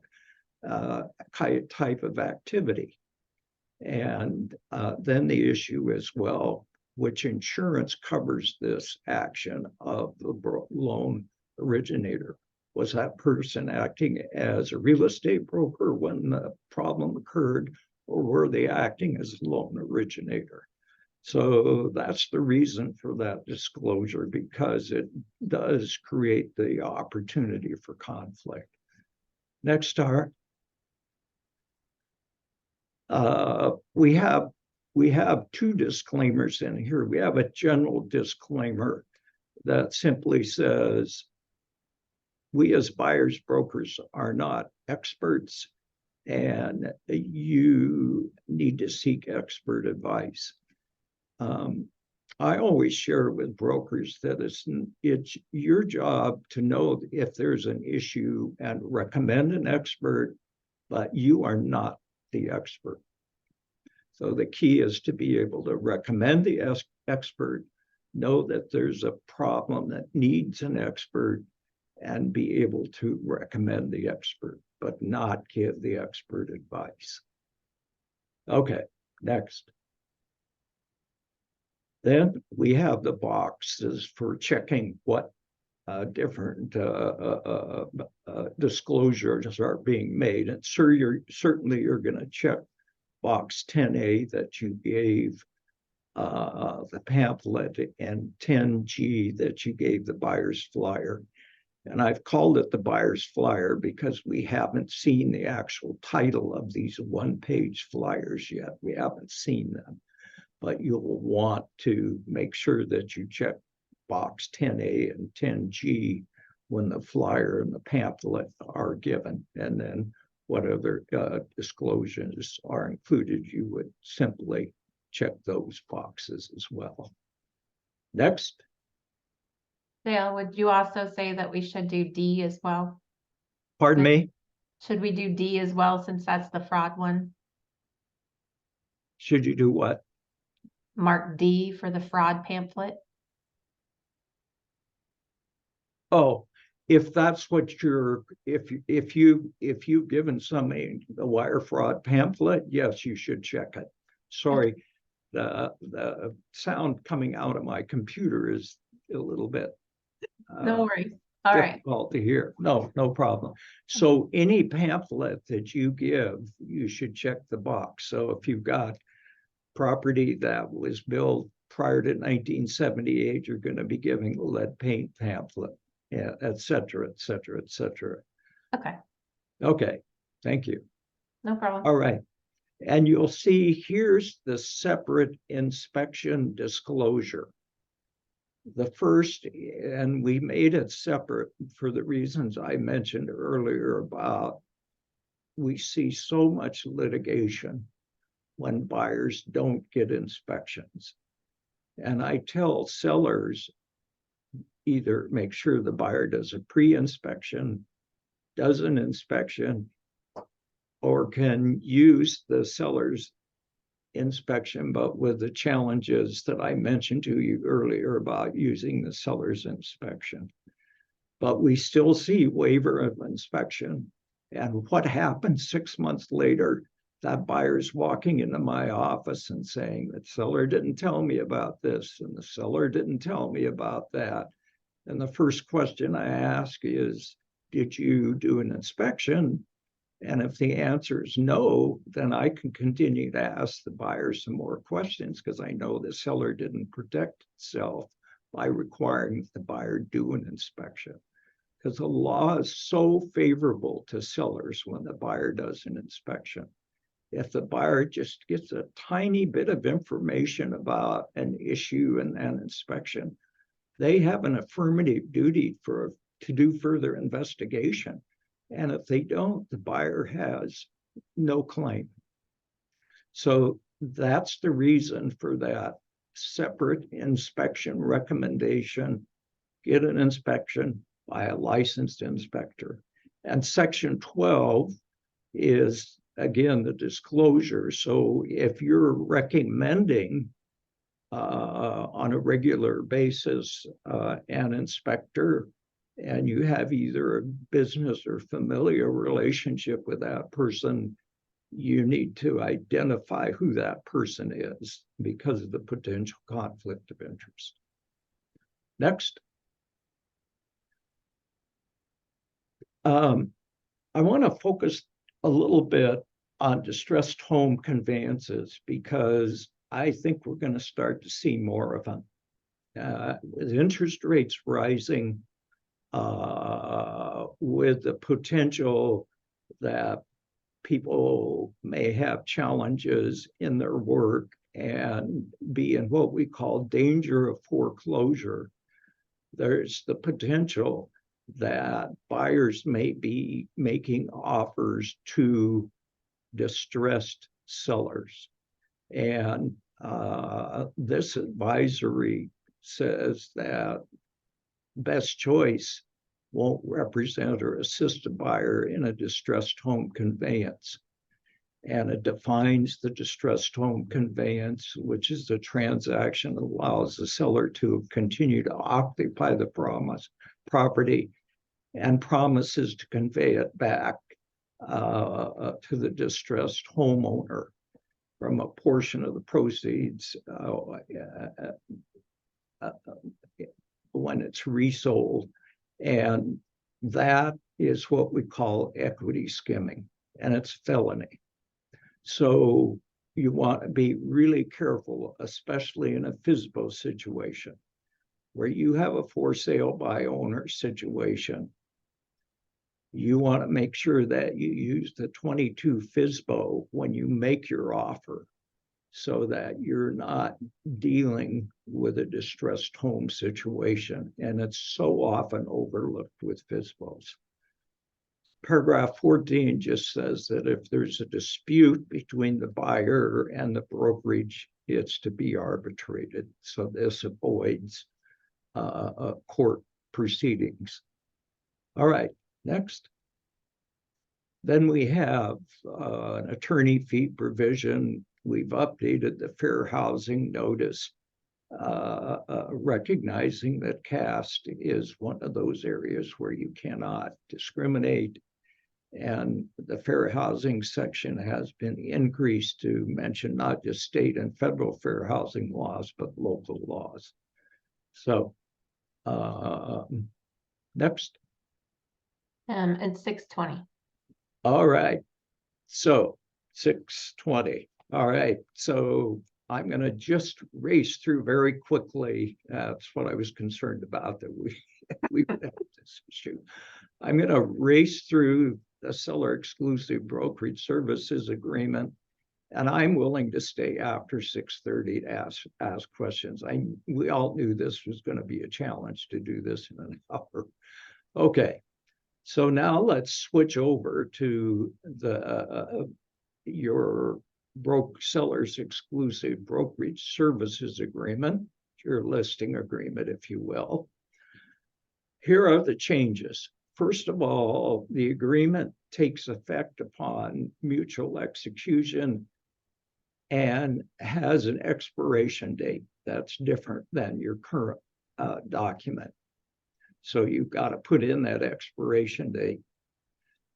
type of activity. And then the issue is, well, which insurance covers this action of the loan originator? Was that person acting as a real estate broker when the problem occurred, or were they acting as a loan originator? So that's the reason for that disclosure, because it does create the opportunity for conflict. Next star. We have two disclaimers in here. We have a general disclaimer that simply says, we as buyers brokers are not experts, and you need to seek expert advice. I always share with brokers that it's your job to know if there's an issue and recommend an expert, but you are not the expert. So the key is to be able to recommend the expert, know that there's a problem that needs an expert, and be able to recommend the expert, but not give the expert advice. Okay, next. Then we have the boxes for checking what different disclosures are being made. And certainly you're going to check box 10A that you gave the pamphlet, and 10G that you gave the buyer's flyer. And I've called it the buyer's flyer because we haven't seen the actual title of these one-page flyers yet. We haven't seen them. But you'll want to make sure that you check box 10A and 10G when the flyer and the pamphlet are given. And then what other disclosures are included, you would simply check those boxes as well. Next. Dale, would you also say that we should do D as well? Pardon me? Should we do D as well, since that's the fraud one? Should you do what? Mark D for the fraud pamphlet? Oh, if that's what you're, if you've given somebody the wire fraud pamphlet, yes, you should check it. Sorry, the sound coming out of my computer is a little bit No worries. All right. difficult to hear. No problem. So any pamphlet that you give, you should check the box. So if you've got property that was built prior to 1978, you're going to be giving a lead paint pamphlet, yeah, et cetera, et cetera, et cetera. Okay. Okay, thank you. No problem. All right. And you'll see here's the separate inspection disclosure. The first, and we made it separate for the reasons I mentioned earlier about we see so much litigation when buyers don't get inspections. And I tell sellers, either make sure the buyer does a pre-inspection, does an inspection, or can use the seller's inspection, but with the challenges that I mentioned to you earlier about using the seller's inspection. But we still see waiver of inspection. And what happens 6 months later? That buyer's walking into my office and saying, the seller didn't tell me about this, and the seller didn't tell me about that. And the first question I ask is, did you do an inspection? And if the answer is no, then I can continue to ask the buyer some more questions because I know the seller didn't protect itself by requiring the buyer do an inspection. Because the law is so favorable to sellers when the buyer does an inspection. If the buyer just gets a tiny bit of information about an issue and an inspection, they have an affirmative duty to do further investigation. And if they don't, the buyer has no claim. So that's the reason for that separate inspection recommendation. Get an inspection by a licensed inspector. And section 12 is, again, the disclosure. So if you're recommending on a regular basis an inspector, and you have either a business or familial relationship with that person, you need to identify who that person is because of the potential conflict of interest. Next. I want to focus a little bit on distressed home conveyances because I think we're going to start to see more of them. With interest rates rising, with the potential that people may have challenges in their work and be in what we call danger of foreclosure, there's the potential that buyers may be making offers to distressed sellers. And this advisory says that best choice won't represent or assist a buyer in a distressed home conveyance. And it defines the distressed home conveyance, which is the transaction that allows the seller to continue to occupy the property and promises to convey it back to the distressed homeowner from a portion of the proceeds when it's resold. And that is what we call equity skimming, and it's felony. So you want to be really careful, especially in a FSBO situation where you have a for sale by owner situation. You want to make sure that you use the 22 FSBO when you make your offer so that you're not dealing with a distressed home situation. And it's so often overlooked with FSBOs. Paragraph 14 just says that if there's a dispute between the buyer and the brokerage, it's to be arbitrated. So this avoids court proceedings. All right, next. Then we have an attorney fee provision. We've updated the fair housing notice, recognizing that caste is one of those areas where you cannot discriminate. And the fair housing section has been increased to mention not just state and federal fair housing laws, but local laws. So next. It's 6:20. All right. So 6:20. All right. So I'm going to just race through very quickly. That's what I was concerned about, that we would have this issue. I'm going to race through the seller exclusive brokerage services agreement And I'm willing to stay after 6:30 to ask questions. We all knew this was going to be a challenge to do this in an hour. Okay, so now let's switch over to your seller's exclusive brokerage services agreement, your listing agreement, if you will. Here are the changes. First of all, the agreement takes effect upon mutual execution and has an expiration date that's different than your current document. So you've got to put in that expiration date.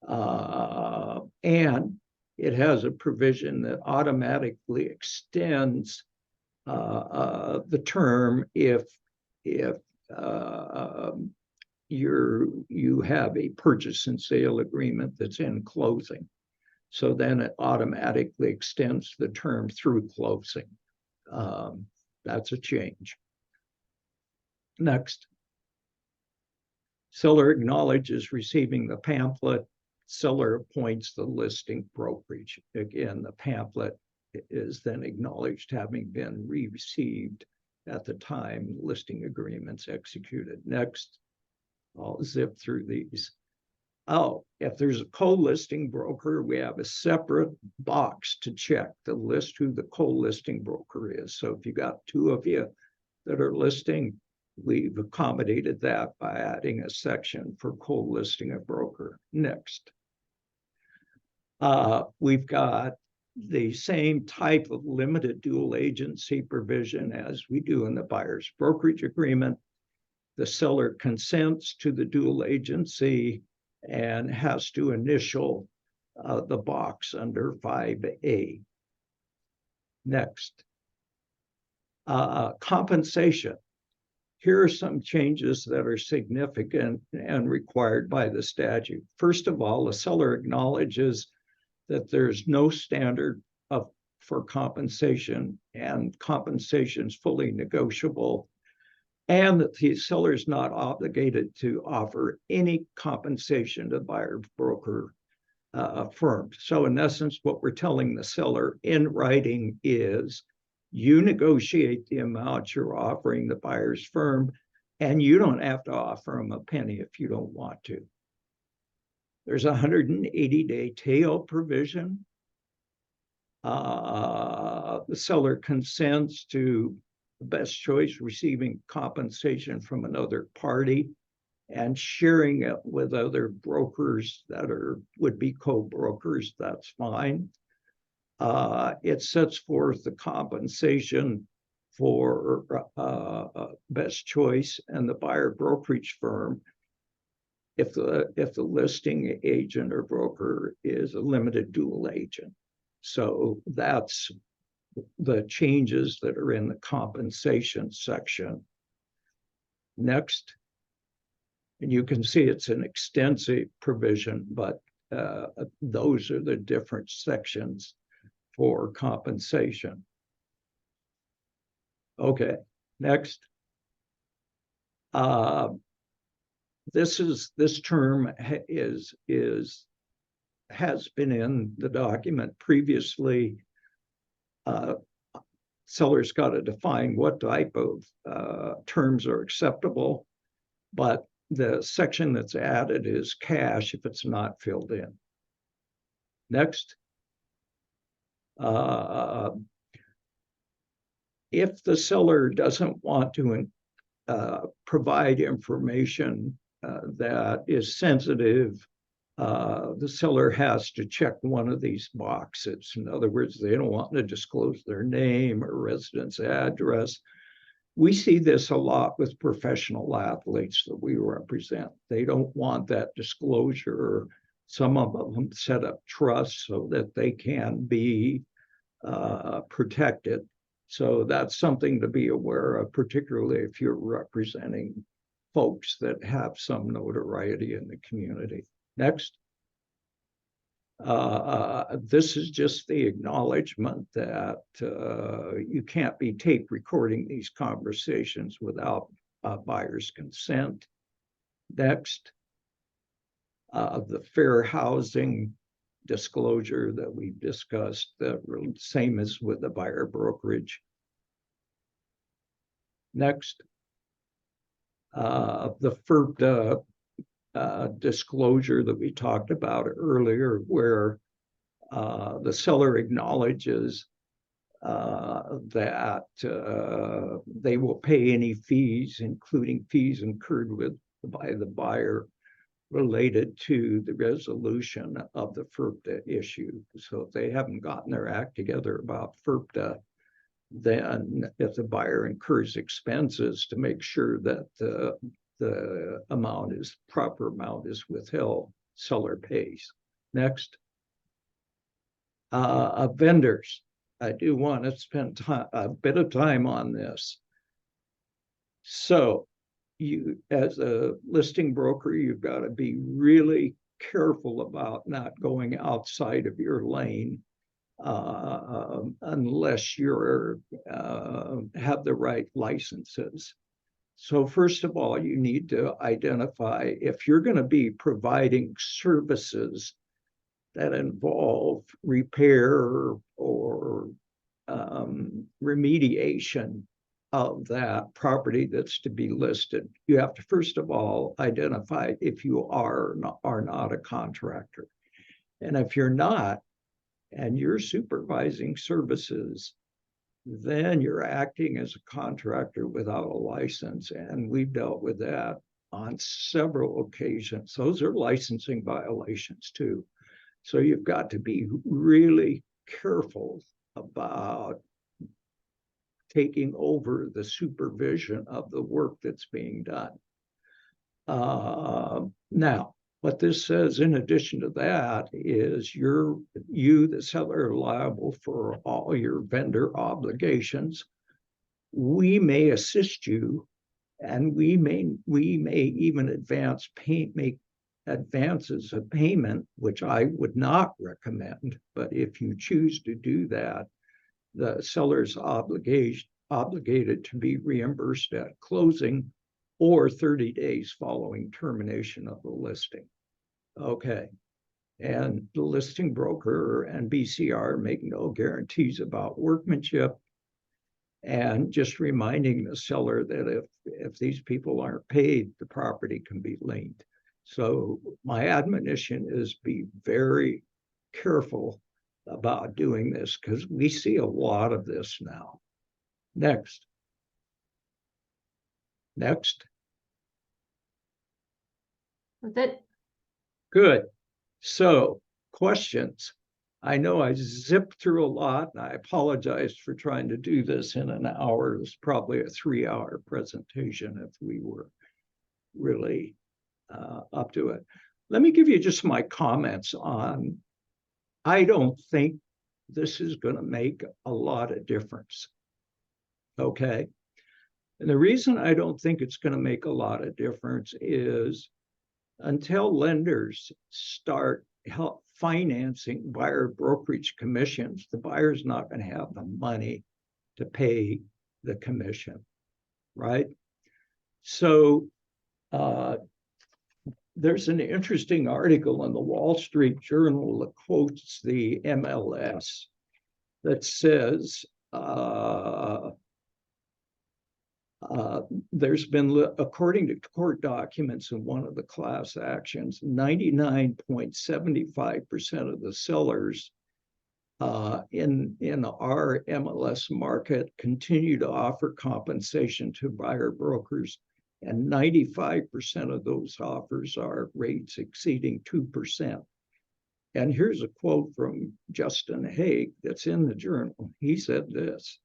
And it has a provision that automatically extends the term if you have a purchase and sale agreement that's in closing. So then it automatically extends the term through closing. That's a change. Next. Seller acknowledges receiving the pamphlet. Seller appoints the listing brokerage. Again, the pamphlet is then acknowledged having been received at the time listing agreement's executed. Next, I'll zip through these. Oh, if there's a co-listing broker, we have a separate box to check to list who the co-listing broker is. So if you got two of you that are listing, we've accommodated that by adding a section for co-listing a broker. Next. We've got the same type of limited dual agency provision as we do in the buyer's brokerage agreement. The seller consents to the dual agency and has to initial the box under 5A. Next. Compensation. Here are some changes that are significant and required by the statute. First of all, the seller acknowledges that there's no standard for compensation, and compensation is fully negotiable, and that the seller is not obligated to offer any compensation to buyer broker firm. So in essence, what we're telling the seller in writing is you negotiate the amount you're offering the buyer's firm, and you don't have to offer them a penny if you don't want to. There's a 180-day tail provision. The seller consents to the best choice receiving compensation from another party and sharing it with other brokers that would be co-brokers. That's fine. It sets forth the compensation for best choice and the buyer brokerage firm if the listing agent or broker is a limited dual agent. So that's the changes that are in the compensation section. Next. And you can see it's an extensive provision, but those are the different sections for compensation. Okay, next. This term has been in the document previously. Sellers got to define what type of terms are acceptable, but the section that's added is cash if it's not filled in. Next. If the seller doesn't want to provide information that is sensitive, the seller has to check one of these boxes. In other words, they don't want to disclose their name or residence address. We see this a lot with professional athletes that we represent. They don't want that disclosure. Some of them set up trusts so that they can be protected. So that's something to be aware of, particularly if you're representing folks that have some notoriety in the community. Next. This is just the acknowledgement that you can't be tape recording these conversations without buyer's consent. Next. The fair housing disclosure that we discussed, the same as with the buyer brokerage. Next, the FERPTA disclosure that we talked about earlier, where the seller acknowledges that they will pay any fees, including fees incurred by the buyer related to the resolution of the FERPTA issue. So if they haven't gotten their act together about FERPTA, then if the buyer incurs expenses to make sure that the proper amount is withheld, seller pays. Next. Vendors. I do want to spend a bit of time on this. So you, as a listing broker, you've got to be really careful about not going outside of your lane unless you're have the right licenses. So first of all, you need to identify if you're going to be providing services that involve repair or remediation of that property that's to be listed. You have to first of all identify if you are not a contractor. And if you're not, and you're supervising services, then you're acting as a contractor without a license. And we've dealt with that on several occasions. Those are licensing violations too. So you've got to be really careful about taking over the supervision of the work that's being done. Now, what this says in addition to that is you, the seller, are liable for all your vendor obligations. We may assist you, and we may even make advances of payment, which I would not recommend. But if you choose to do that, the seller's obligated to be reimbursed at closing or 30 days following termination of the listing. Okay. And the listing broker and BCR make no guarantees about workmanship. And just reminding the seller that if these people aren't paid, the property can be liened. So my admonition is be very careful about doing this, because we see a lot of this now. Next. Next. That's it. Good. So questions. I know I zipped through a lot, and I apologize for trying to do this in an hour. It's probably a 3-hour presentation if we were really up to it. Let me give you just my comments on, I don't think this is going to make a lot of difference. Okay. And the reason I don't think it's going to make a lot of difference is until lenders start financing buyer brokerage commissions, the buyer's not going to have the money to pay the commission, right? So there's an interesting article in the Wall Street Journal that quotes the MLS that says there's been, according to court documents in one of the class actions, 99.75% of the sellers in our MLS market continue to offer compensation to buyer brokers, and 95% of those offers are rates exceeding 2%. And here's a quote from Justin Haig that's in the journal. He said this.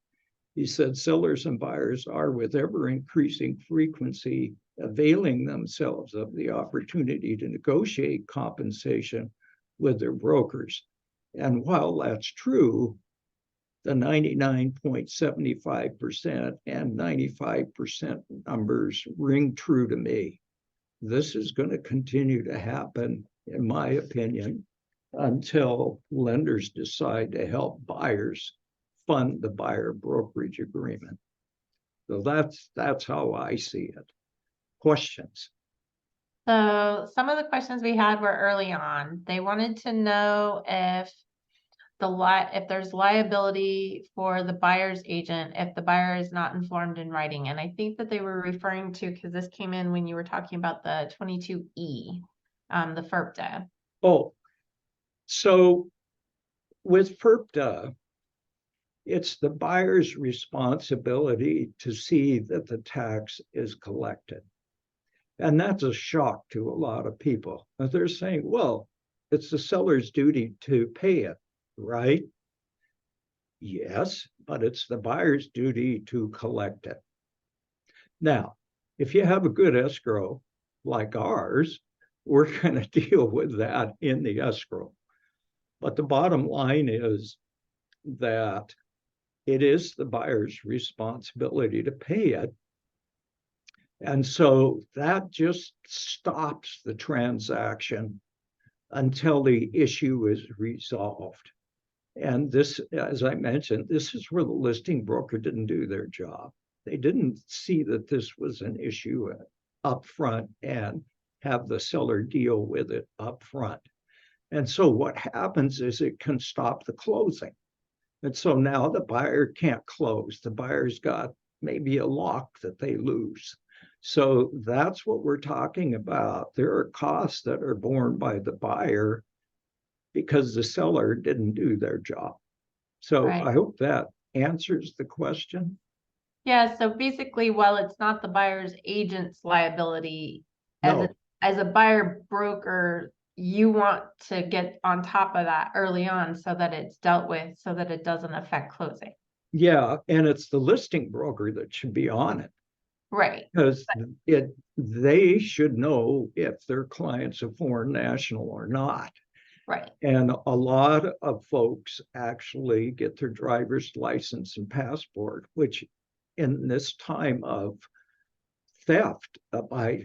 He said, sellers and buyers are with ever increasing frequency availing themselves of the opportunity to negotiate compensation with their brokers. And while that's true, the 99.75% and 95% numbers ring true to me. This is going to continue to happen, in my opinion, until lenders decide to help buyers fund the buyer brokerage agreement. So that's how I see it. Questions? So some of the questions we had were early on. They wanted to know if if there's liability for the buyer's agent if the buyer is not informed in writing. And I think that they were referring to, because this came in when you were talking about the 22E, the FERPTA. Oh, so with FERPTA, it's the buyer's responsibility to see that the tax is collected. And that's a shock to a lot of people. And they're saying, well, it's the seller's duty to pay it, right? Yes, but it's the buyer's duty to collect it. Now, if you have a good escrow like ours, we're going to deal with that in the escrow. But the bottom line is that it is the buyer's responsibility to pay it. And so that just stops the transaction until the issue is resolved. And this, as I mentioned, this is where the listing broker didn't do their job. They didn't see that this was an issue up front and have the seller deal with it up front. And so what happens is it can stop the closing. And so now the buyer can't close. The buyer's got maybe a lock that they lose. So that's what we're talking about. There are costs that are borne by the buyer because the seller didn't do their job. So Right. I hope that answers the question. Yeah, so basically, while it's not the buyer's agent's liability, No. as a buyer broker, you want to get on top of that early on so that it's dealt with, so that it doesn't affect closing. Yeah, and it's the listing broker that should be on it. Right. Because they should know if their client's a foreign national or not. Right. And a lot of folks actually get their driver's license and passport, which in this time of theft by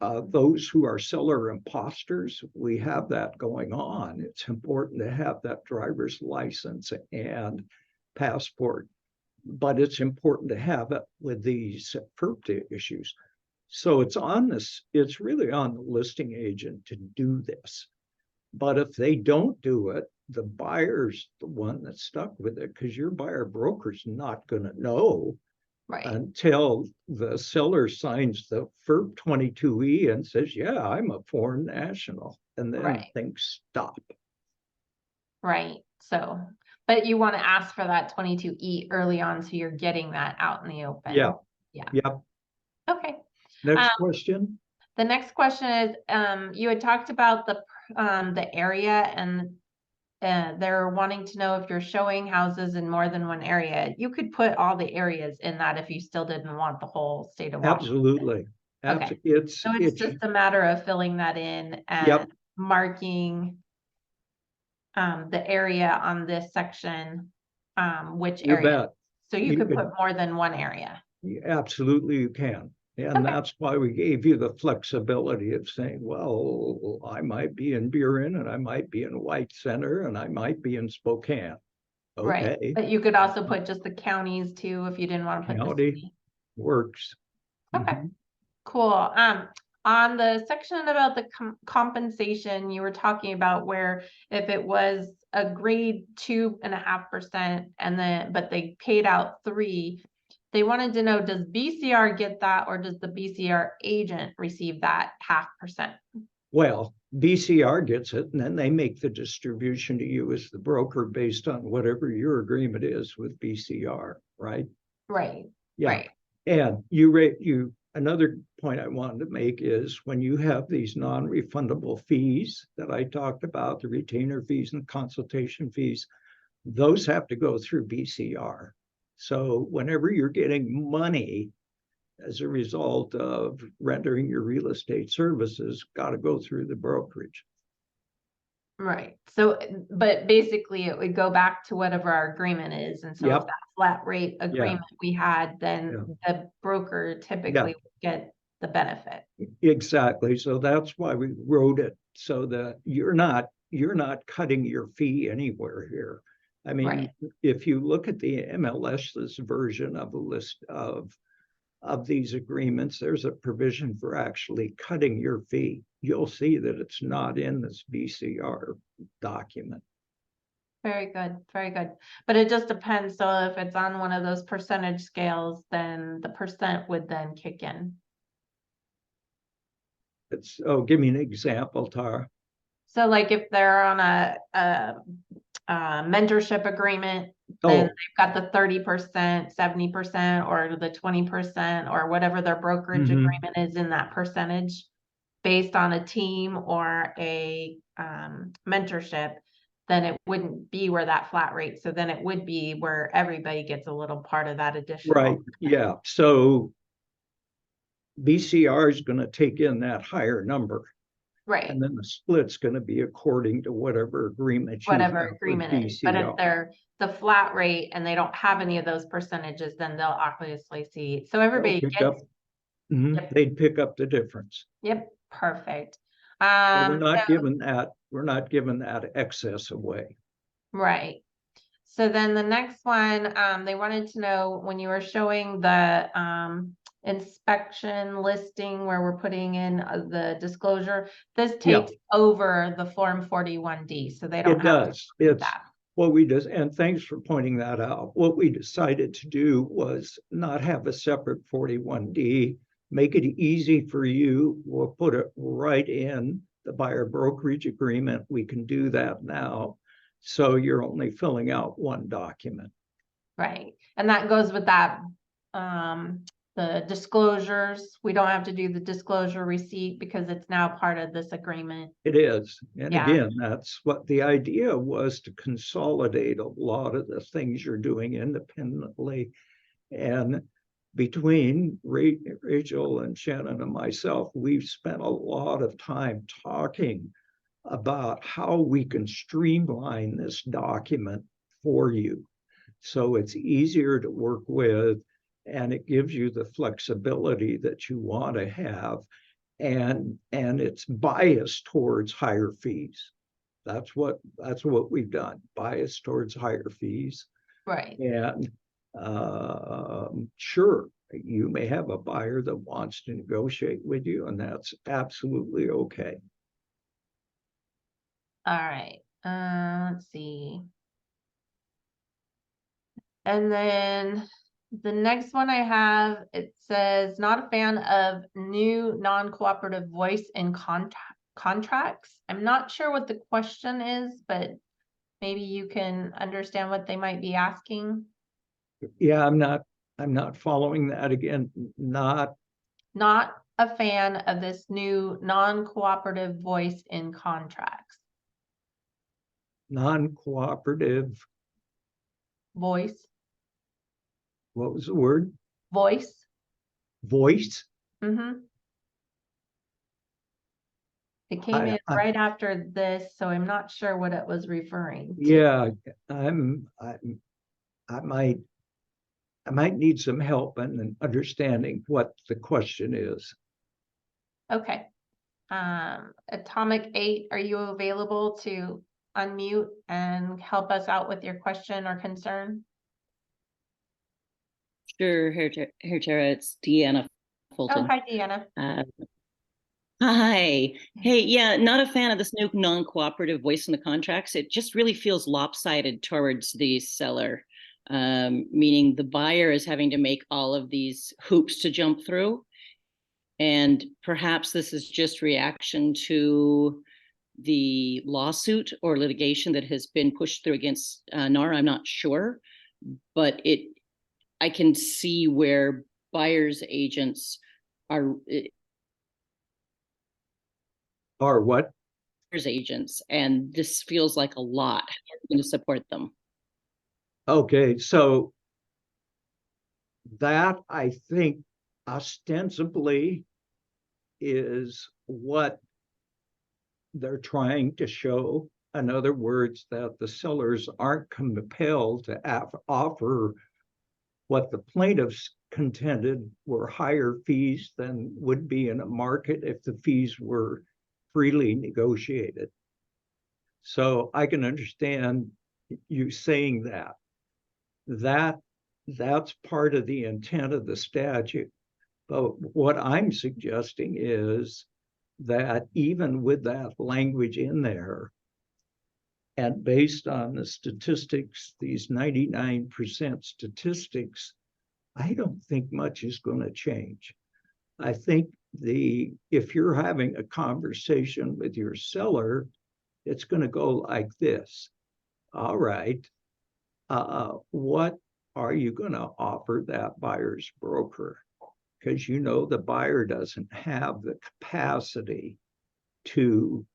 those who are seller imposters, we have that going on. It's important to have that driver's license and passport, but it's important to have it with these FERPTA issues. So it's really on the listing agent to do this. But if they don't do it, the buyer's the one that's stuck with it, because your buyer broker's not going to know until the seller signs the FERP 22E and says, yeah, I'm a foreign national. And then things stop. Right. So, but you want to ask for that 22E early on, so you're getting that out in the open. Yeah. Yeah. Yep. Okay. Next question. The next question is, you had talked about the area, and they're wanting to know if you're showing houses in more than one area. You could put all the areas in that if you still didn't want the whole state of Washington. Absolutely. Okay. So it's just a matter of filling that in and marking the area on this section, which You area. bet. So you could put more than one area. Absolutely, you can. And that's why we gave you the flexibility of saying, well, I might be in Buren and I might be in White Center and I might be in Spokane. Okay. Right. But you could also put just the counties too, if you didn't want to put the city. Works. Okay. Cool. On the section about the compensation, you were talking about where if it was agreed 2.5% but they paid out 3%, they wanted to know, does BCR get that, or does the BCR agent receive that 0.5%? Well, BCR gets it, and then they make the distribution to you as the broker based on whatever your agreement is with BCR, right? Right. Yeah. Right. And another point I wanted to make is when you have these non-refundable fees that I talked about, the retainer fees and consultation fees, those have to go through BCR. So whenever you're getting money as a result of rendering your real estate services, got to go through the brokerage. Right. So, but basically it would go back to whatever our agreement is. And so if that flat rate agreement we had, then the broker typically would get the benefit. Exactly. So that's why we wrote it, so that you're not cutting your fee anywhere here. I mean, if you look at the MLS's version of a list of of these agreements, there's a provision for actually cutting your fee. You'll see that it's not in this BCR document. Very good, very good. But it just depends. So if it's on one of those percentage scales, then the percent would then kick in. It's, oh, give me an example, Tara. So like if they're on a mentorship agreement, then Oh, they've got the 30%, 70%, or the 20%, or whatever their brokerage Mhm. agreement is in that percentage based on a team or a mentorship, then it wouldn't be where that flat rate. So then it would be where everybody gets a little part of that additional. right, yeah. So BCR is going to take in that higher number, Right. and then the split's going to be according to whatever agreement you Whatever have with agreement is, but if BCR. they're the flat rate and they don't have any of those percentages, then they'll obviously see, so They'll everybody pick gets, up, Yep. they'd pick up the difference. yep, perfect. But we're So- not giving that excess away. Right. So then the next one, they wanted to know when you were showing the inspection listing where we're putting in the disclosure, this Yeah. takes over the Form 41D, so they don't It have to does. do It's that. what we just, and thanks for pointing that out. What we decided to do was not have a separate 41D, make it easy for you. We'll put it right in the buyer brokerage agreement. We can do that now. So you're only filling out one document. Right, and that goes with that, the disclosures, we don't have to do the disclosure receipt because it's now part of this agreement. It is. And Yeah. again, that's what the idea was, to consolidate a lot of the things you're doing independently. And between Rachel and Shannon and myself, we've spent a lot of time talking about how we can streamline this document for you, so it's easier to work with, and it gives you the flexibility that you want to have, and it's biased towards higher fees. That's what we've done, biased towards higher fees. Right. And sure, you may have a buyer that wants to negotiate with you, and that's absolutely okay. All right, let's see. And then the next one I have, it says, not a fan of new non-cooperative voice in contracts. I'm not sure what the question is, but maybe you can understand what they might be asking. Yeah, I'm not following that again. Not A fan of this new non-cooperative voice in contracts. non-cooperative. Voice. What was the word? Voice. Voice. Mm-hmm. It came in right after this, so I'm not sure what it was referring to. Yeah, I might need some help in understanding what the question is. Okay. Atomic 8, are you available to unmute and help us out with your question or concern? Sure, here, Tara, it's Deanna Fulton. Oh, hi, Deanna. Hi. Hey, yeah, not a fan of this new non-cooperative voice in the contracts. It just really feels lopsided towards the seller, meaning the buyer is having to make all of these hoops to jump through. And perhaps this is just reaction to the lawsuit or litigation that has been pushed through against NAR. I'm not sure, but I can see where buyer's agents are What? buyer's agents, and this feels like a lot. I'm going to support them. Okay, so that, I think, ostensibly is what they're trying to show. In other words, that the sellers aren't compelled to offer what the plaintiffs contended were higher fees than would be in a market if the fees were freely negotiated. So I can understand you saying that. That's part of the intent of the statute. But what I'm suggesting is that even with that language in there, and based on the statistics, these 99% statistics, I don't think much is going to change. I think if you're having a conversation with your seller, it's going to go like this. All right, what are you going to offer that buyer's broker? Because you know the buyer doesn't have the capacity to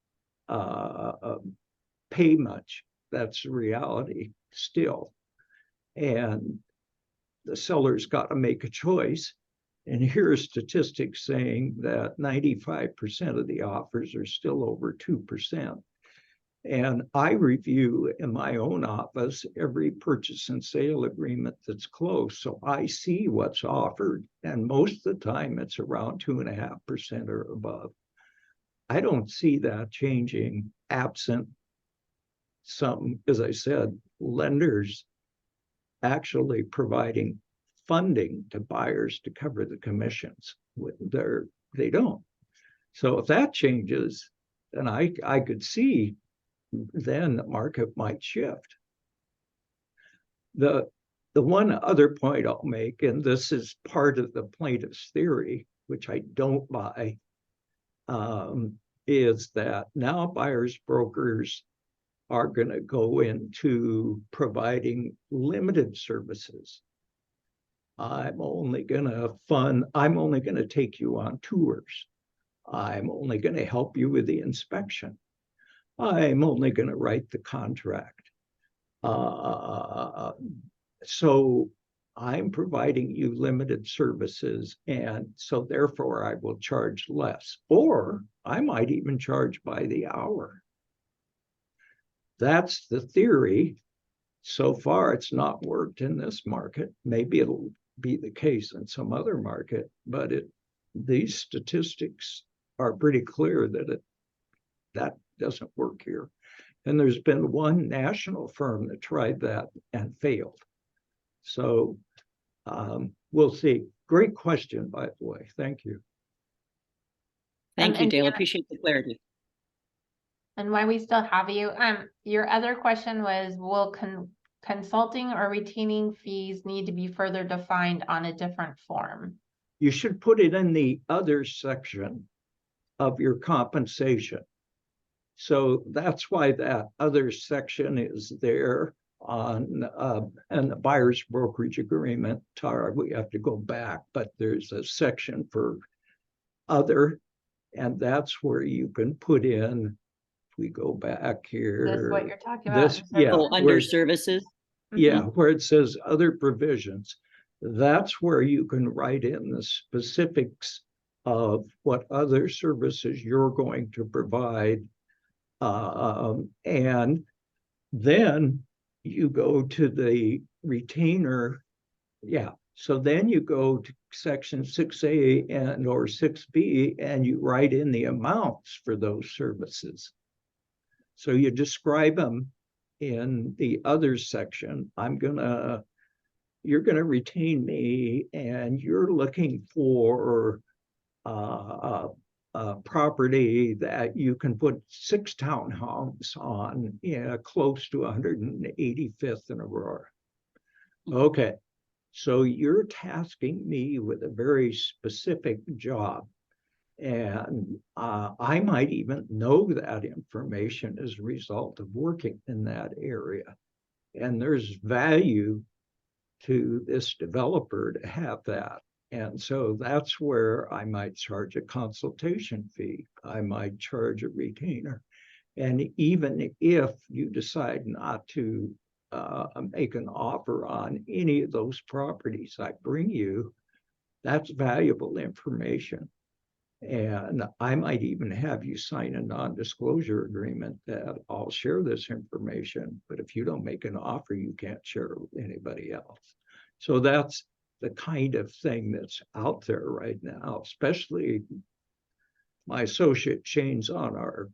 pay much. That's the reality still. And the seller's got to make a choice. And here are statistics saying that 95% of the offers are still over 2%. And I review in my own office every purchase and sale agreement that's closed. So I see what's offered. And most of the time it's around 2.5% or above. I don't see that changing absent some, as I said, lenders actually providing funding to buyers to cover the commissions. They don't. So if that changes, then I could see then the market might shift. The one other point I'll make, and this is part of the plaintiff's theory, which I don't buy, is that now buyers brokers are going to go into providing limited services. I'm only going to take you on tours. I'm only going to help you with the inspection. I'm only going to write the contract. So I'm providing you limited services, and so therefore I will charge less, or I might even charge by the hour. That's the theory. So far, it's not worked in this market. Maybe it'll be the case in some other market, but these statistics are pretty clear that doesn't work here. And there's been one national firm that tried that and failed. So we'll see. Great question, by the way. Thank you. Thank you, and Dale. Deanna- Appreciate the clarity. And why we still have you, your other question was, will consulting or retaining fees need to be further defined on a different form? You should put it in the other section of your compensation. So that's why that other section is there on and the buyer's brokerage agreement. Tara, we have to go back, but there's a section for other, and that's where you can put in. If we go back here, Is this what you're talking about? Oh, under services? Yeah, where it says other provisions, that's where you can write in the specifics of what other services you're going to provide. And then you go to the retainer. Yeah. So then you go to section 6A and or 6B and you write in the amounts for those services. So you describe them in the other section. You're gonna retain me, and you're looking for a property that you can put 6 townhomes on, close to 185th and Aurora. Okay, so you're tasking me with a very specific job. And I might even know that information as a result of working in that area. And there's value to this developer to have that. And so that's where I might charge a consultation fee. I might charge a retainer. And even if you decide not to make an offer on any of those properties I bring you, that's valuable information. And I might even have you sign a non-disclosure agreement that I'll share this information, but if you don't make an offer, you can't share it with anybody else. So that's the kind of thing that's out there right now, especially my associate Shane's on our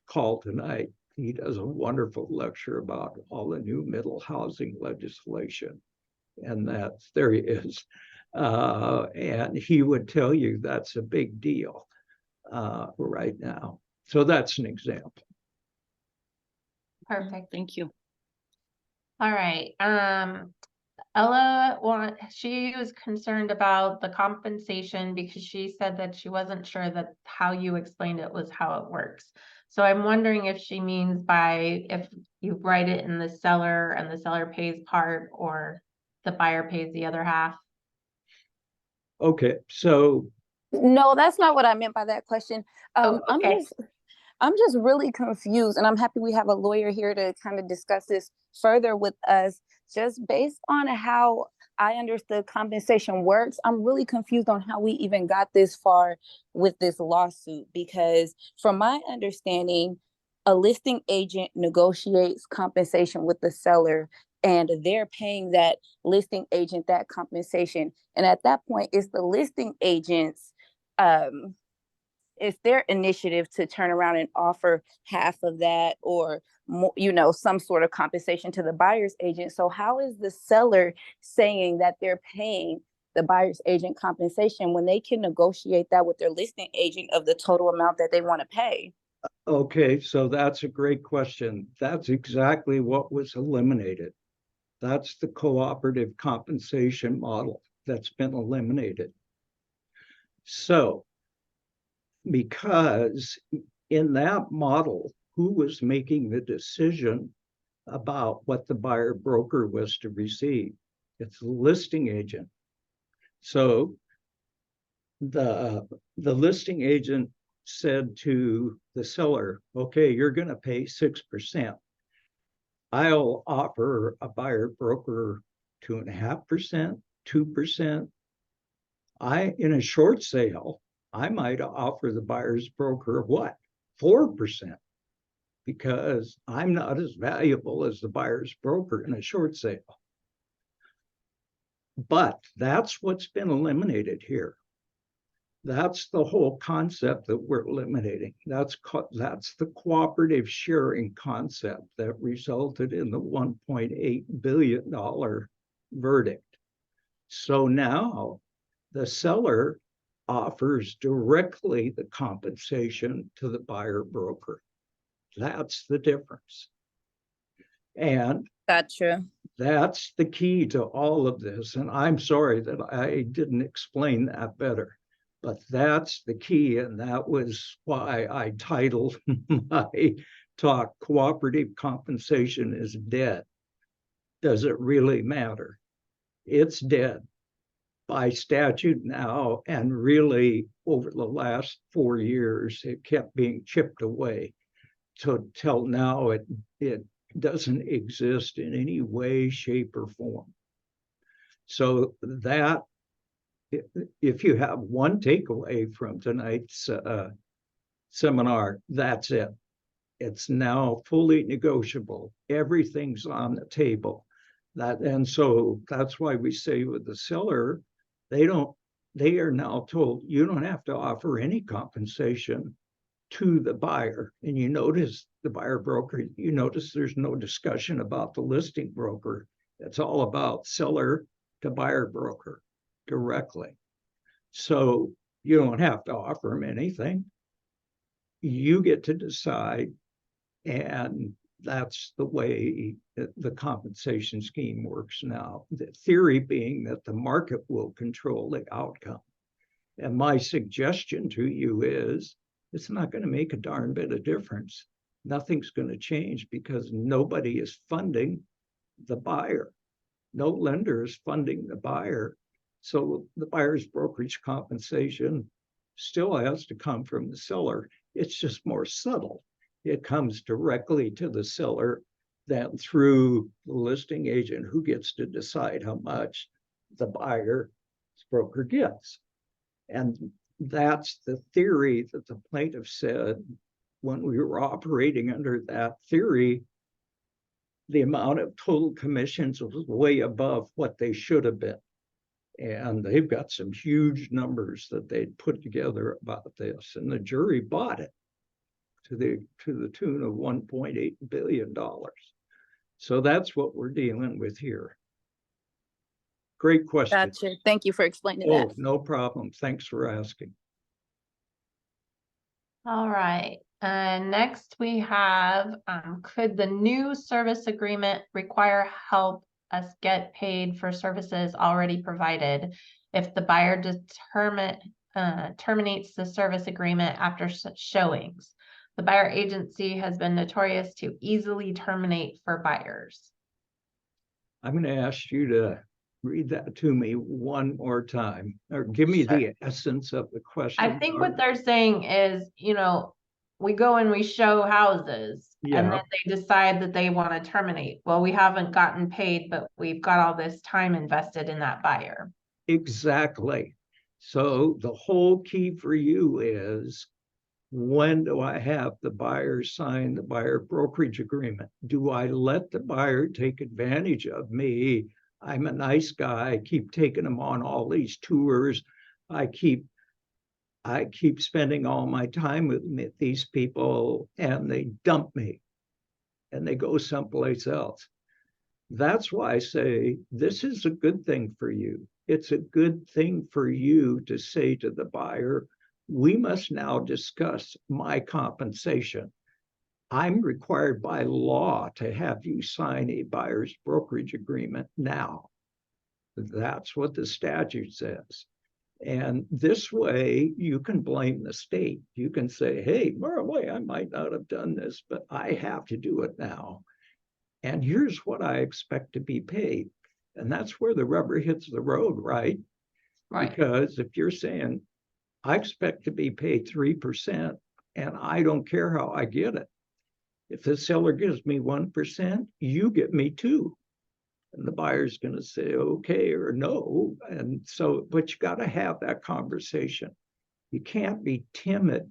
call tonight. He does a wonderful lecture about all the new middle housing legislation. And there he is. And he would tell you that's a big deal right now. So that's an example. Perfect. Thank you. All right, she was concerned about the compensation because she said that she wasn't sure that how you explained it was how it works. So I'm wondering if she means by if you write it in the seller and the seller pays part or the buyer pays the other half. Okay, so No, that's not what I meant by that question. Oh, okay. I'm just really confused, and I'm happy we have a lawyer here to kind of discuss this further with us. Just based on how I understood compensation works, I'm really confused on how we even got this far with this lawsuit, because from my understanding, a listing agent negotiates compensation with the seller, and they're paying that listing agent that compensation. And at that point, it's the listing agent's it's their initiative to turn around and offer half of that or more, some sort of compensation to the buyer's agent. So how is the seller saying that they're paying the buyer's agent compensation when they can negotiate that with their listing agent of the total amount that they want to pay? okay, so that's a great question. That's exactly what was eliminated. That's the cooperative compensation model that's been eliminated. So, because in that model, who was making the decision about what the buyer broker was to receive? It's the listing agent. So the listing agent said to the seller, okay, you're going to pay 6%. I'll offer a buyer broker 2.5%, 2%. In a short sale, I might offer the buyer's broker what? 4%, because I'm not as valuable as the buyer's broker in a short sale. But that's what's been eliminated here. That's the whole concept that we're eliminating. That's the cooperative sharing concept that resulted in the $1.8 billion verdict. So now the seller offers directly the compensation to the buyer broker. That's the difference. And Gotcha. that's the key to all of this. And I'm sorry that I didn't explain that better, but that's the key. And that was why I titled my talk, Cooperative Compensation is Dead. Does it really matter? It's dead by statute now, and really over the last 4 years, it kept being chipped away till now it doesn't exist in any way, shape, or form. So that, if you have one takeaway from tonight's seminar, that's it. It's now fully negotiable. Everything's on the table. And so that's why we say with the seller, they are now told you don't have to offer any compensation to the buyer. And you notice the buyer broker, you notice there's no discussion about the listing broker. It's all about seller to buyer broker directly. So you don't have to offer them anything. You get to decide, and that's the way the compensation scheme works now. The theory being that the market will control the outcome. And my suggestion to you is, it's not going to make a darn bit of difference. Nothing's going to change because nobody is funding the buyer. No lender is funding the buyer. So the buyer's brokerage compensation still has to come from the seller. It's just more subtle. It comes directly to the seller than through the listing agent, who gets to decide how much the buyer's broker gets. And that's the theory that the plaintiff said when we were operating under that theory, the amount of total commissions was way above what they should have been. And they've got some huge numbers that they'd put together about this, and the jury bought it to the tune of $1.8 billion. So that's what we're dealing with here. Great question. Gotcha. Thank you for explaining Oh, that. no problem. Thanks for asking. All right, and next we have, could the new service agreement require help us get paid for services already provided if the buyer terminates the service agreement after showings? The buyer agency has been notorious to easily terminate for buyers. I'm going to ask you to read that to me one more time, or give me the essence of the question. I think what they're saying is, we go and we show houses and Yeah. then they decide that they want to terminate. Well, we haven't gotten paid, but we've got all this time invested in that buyer. Exactly. So the whole key for you is, when do I have the buyer sign the buyer brokerage agreement? Do I let the buyer take advantage of me? I'm a nice guy. I keep taking them on all these tours. I keep spending all my time with these people, and they dump me and they go someplace else. That's why I say this is a good thing for you. It's a good thing for you to say to the buyer, we must now discuss my compensation. I'm required by law to have you sign a buyer's brokerage agreement now. That's what the statute says. And this way you can blame the state. You can say, hey, Marley, I might not have done this, but I have to do it now. And here's what I expect to be paid. And that's where the rubber hits the road, right? Right. Because if you're saying, I expect to be paid 3% and I don't care how I get it. If the seller gives me 1%, you get me 2%. And the buyer's going to say, okay, or no. And so, but you got to have that conversation. You can't be timid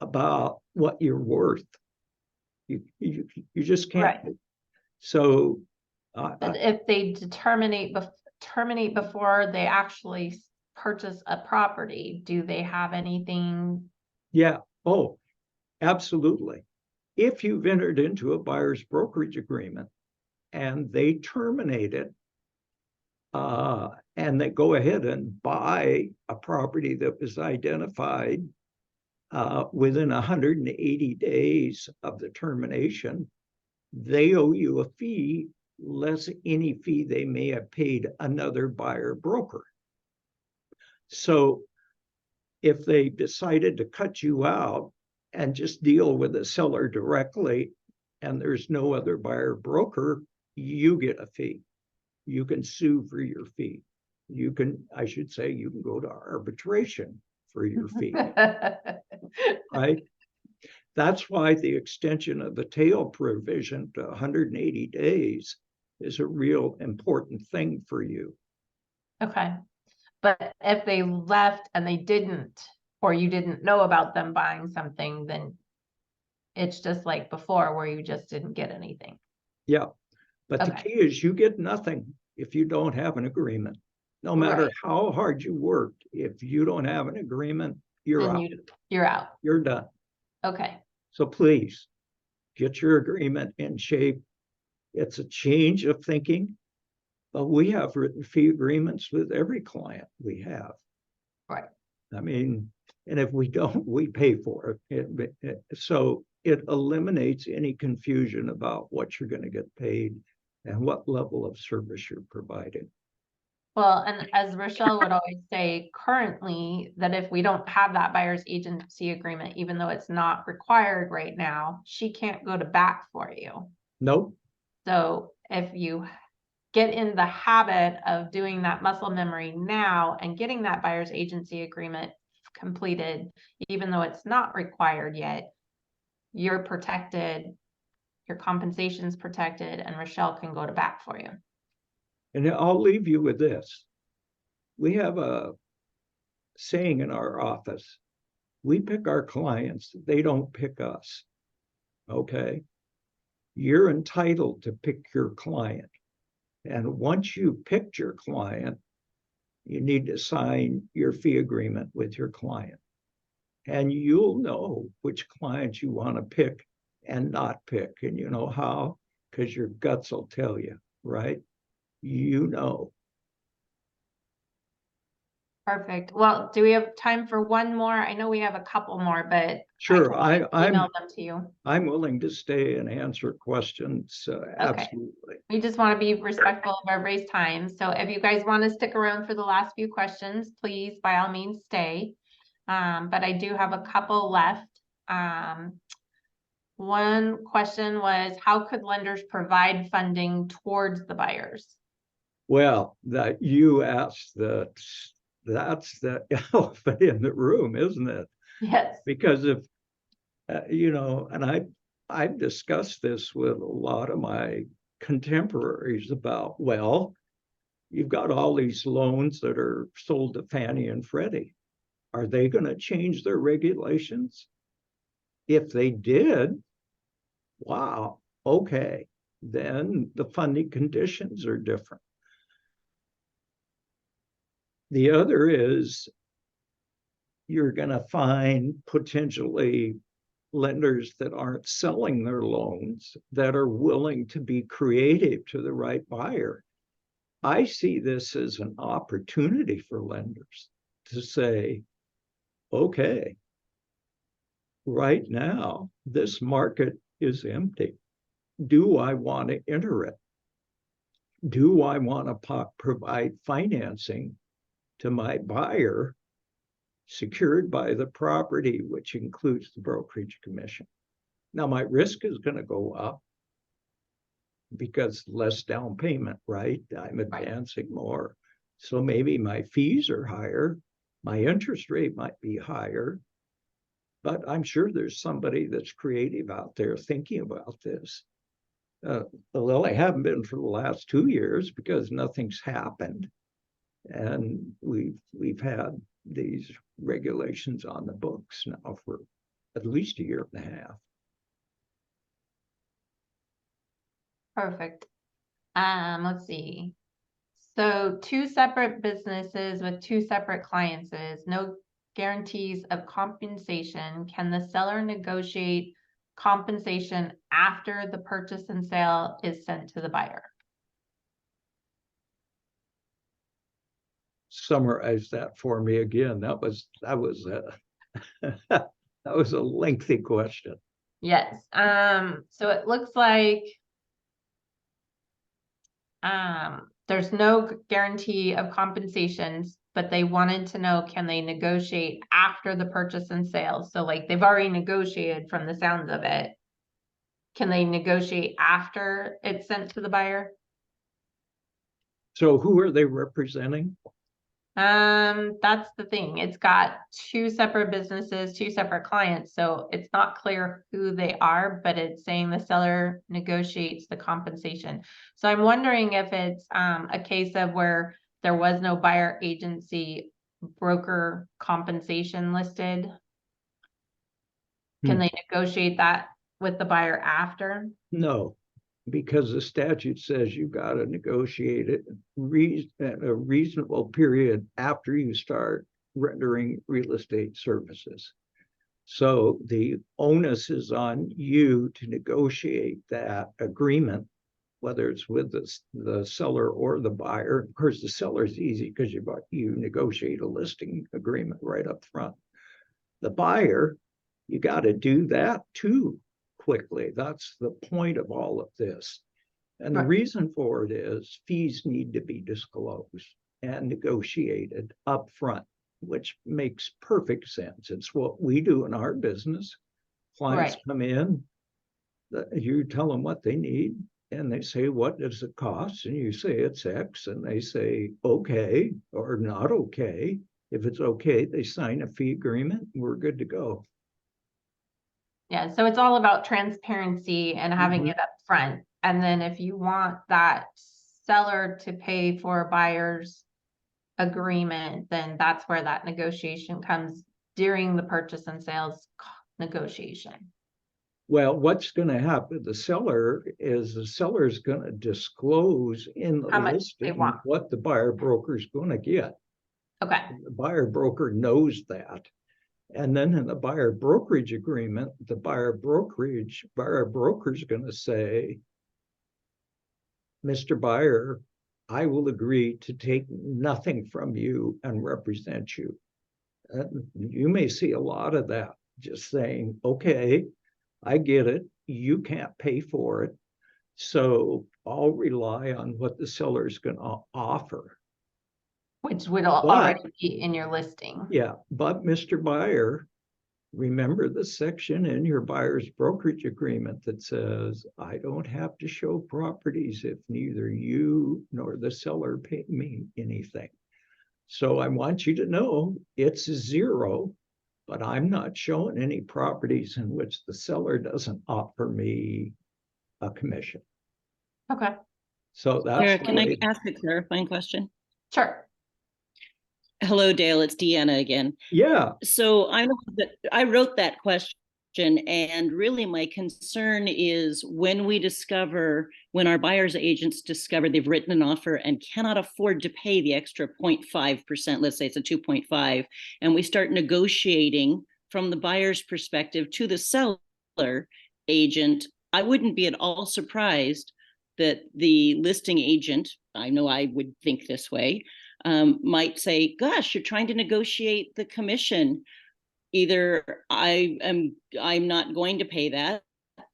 about what you're worth. You just can't. Right. So But if they terminate before they actually purchase a property, do they have anything? yeah. Oh, absolutely. If you've entered into a buyer's brokerage agreement and they terminate it, and they go ahead and buy a property that was identified within 180 days of the termination, they owe you a fee less any fee they may have paid another buyer broker. So if they decided to cut you out and just deal with the seller directly, and there's no other buyer broker, you get a fee. You can sue for your fee. You can, I should say, you can go to arbitration for your fee, right? That's why the extension of the tail provision to 180 days is a real important thing for you. Okay. But if they left and they didn't, or you didn't know about them buying something, then it's just like before where you just didn't get anything. Yeah. But the Okay. key is you get nothing if you don't have an agreement. No matter Right. how hard you worked, if you don't have an agreement, you're Then out. you're out. You're done. Okay. So please get your agreement in shape. It's a change of thinking, but we have written fee agreements with every client we have. Right. I mean, and if we don't, we pay for it. So it eliminates any confusion about what you're going to get paid and what level of service you're providing. Well, and as Rochelle would always say, currently, that if we don't have that buyer's agency agreement, even though it's not required right now, she can't go to bat for you. Nope. So if you get in the habit of doing that muscle memory now and getting that buyer's agency agreement completed, even though it's not required yet, you're protected, your compensation's protected, and Rochelle can go to bat for you. And I'll leave you with this. We have a saying in our office, we pick our clients, they don't pick us. Okay? You're entitled to pick your client. And once you picked your client, you need to sign your fee agreement with your client. And you'll know which clients you want to pick and not pick. And you know how? Because your guts will tell you, right? You know. Perfect. Well, do we have time for one more? I know we have a couple more, but Sure, I can email them to you. I'm willing to stay and answer questions, absolutely. We just want to be respectful of everybody's time. So if you guys want to stick around for the last few questions, please, by all means, stay. But I do have a couple left. One question was, how could lenders provide funding towards the buyers? Well, that you asked that's the elephant in the room, isn't it? Yes. Because if, you know, and I've discussed this with a lot of my contemporaries about, well, you've got all these loans that are sold to Fannie and Freddie. Are they going to change their regulations? If they did, wow, okay, then the funding conditions are different. The other is you're going to find potentially lenders that aren't selling their loans that are willing to be creative to the right buyer. I see this as an opportunity for lenders to say, okay, right now, this market is empty. Do I want to enter it? Do I want to provide financing to my buyer secured by the property, which includes the brokerage commission? Now, my risk is going to go up because less down payment, right? I'm advancing more. So maybe my fees are higher. My interest rate might be higher. But I'm sure there's somebody that's creative out there thinking about this. Well, I haven't been for the last 2 years because nothing's happened. And we've had these regulations on the books now for at least a year and a half. Perfect. Let's see. So 2 separate businesses with 2 separate clients, no guarantees of compensation. Can the seller negotiate compensation after the purchase and sale is sent to the buyer? Summarize that for me again. That was that was a lengthy question. Yes. So it looks like there's no guarantee of compensations, but they wanted to know, can they negotiate after the purchase and sale? So like they've already negotiated from the sounds of it. Can they negotiate after it's sent to the buyer? So who are they representing? That's the thing. It's got 2 separate businesses, 2 separate clients. So it's not clear who they are, but it's saying the seller negotiates the compensation. So I'm wondering if it's a case of where there was no buyer agency broker compensation listed. Can they negotiate that with the buyer after? No, because the statute says you've got to negotiate it at a reasonable period after you start rendering real estate services. So the onus is on you to negotiate that agreement, whether it's with the seller or the buyer. Of course, the seller is easy because you negotiate a listing agreement right up front. The buyer, you got to do that too quickly. That's the point of all of this. And the reason for it is fees need to be disclosed and negotiated up front, which makes perfect sense. It's what we do in our business. Clients come in, you tell them what they need, and they say, what does it cost? And you say it's X, and they say, okay, or not okay. If it's okay, they sign a fee agreement, we're good to go. Yeah, so it's all about transparency and having it up front. And then if you want that seller to pay for a buyer's agreement, then that's where that negotiation comes during the purchase and sales negotiation. Well, what's going to happen? The seller is going to disclose in the listing what the buyer broker is going to get. Okay. The buyer broker knows that. And then in the buyer brokerage agreement, the buyer broker is going to say, Mr. Buyer, I will agree to take nothing from you and represent you. You may see a lot of that, just saying, okay, I get it. You can't pay for it. So I'll rely on what the seller is going to offer. Which would already be in your listing. Yeah, but Mr. Buyer, remember the section in your buyer's brokerage agreement that says, I don't have to show properties if neither you nor the seller pay me anything. So I want you to know it's 0, but I'm not showing any properties in which the seller doesn't offer me a commission. Okay, So that's Sarah, the can I way- ask a clarifying question? sure. Hello, Dale, it's Deanna again. Yeah, So I wrote that question, and really my concern is when our buyer's agents discover they've written an offer and cannot afford to pay the extra 0.5%, let's say it's a 2.5, and we start negotiating from the buyer's perspective to the seller agent, I wouldn't be at all surprised that the listing agent, I know I would think this way, might say, gosh, you're trying to negotiate the commission. Either I'm not going to pay that,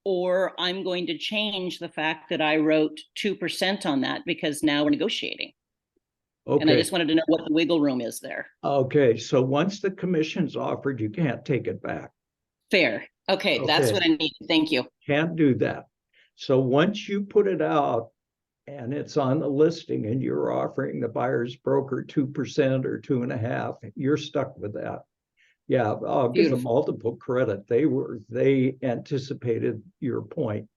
or I'm going to change the fact that I wrote 2% on that because now we're negotiating. And I okay. just wanted to know what the wiggle room is there. Okay, so once the commission's offered, you can't take it back. Fair. Okay, that's Okay. what I need. Thank you. Can't do that. So once you put it out and it's on the listing and you're offering the buyer's broker 2% or 2.5%, you're stuck with that. Yeah, I'll give them Beautiful. multiple credit. They anticipated your point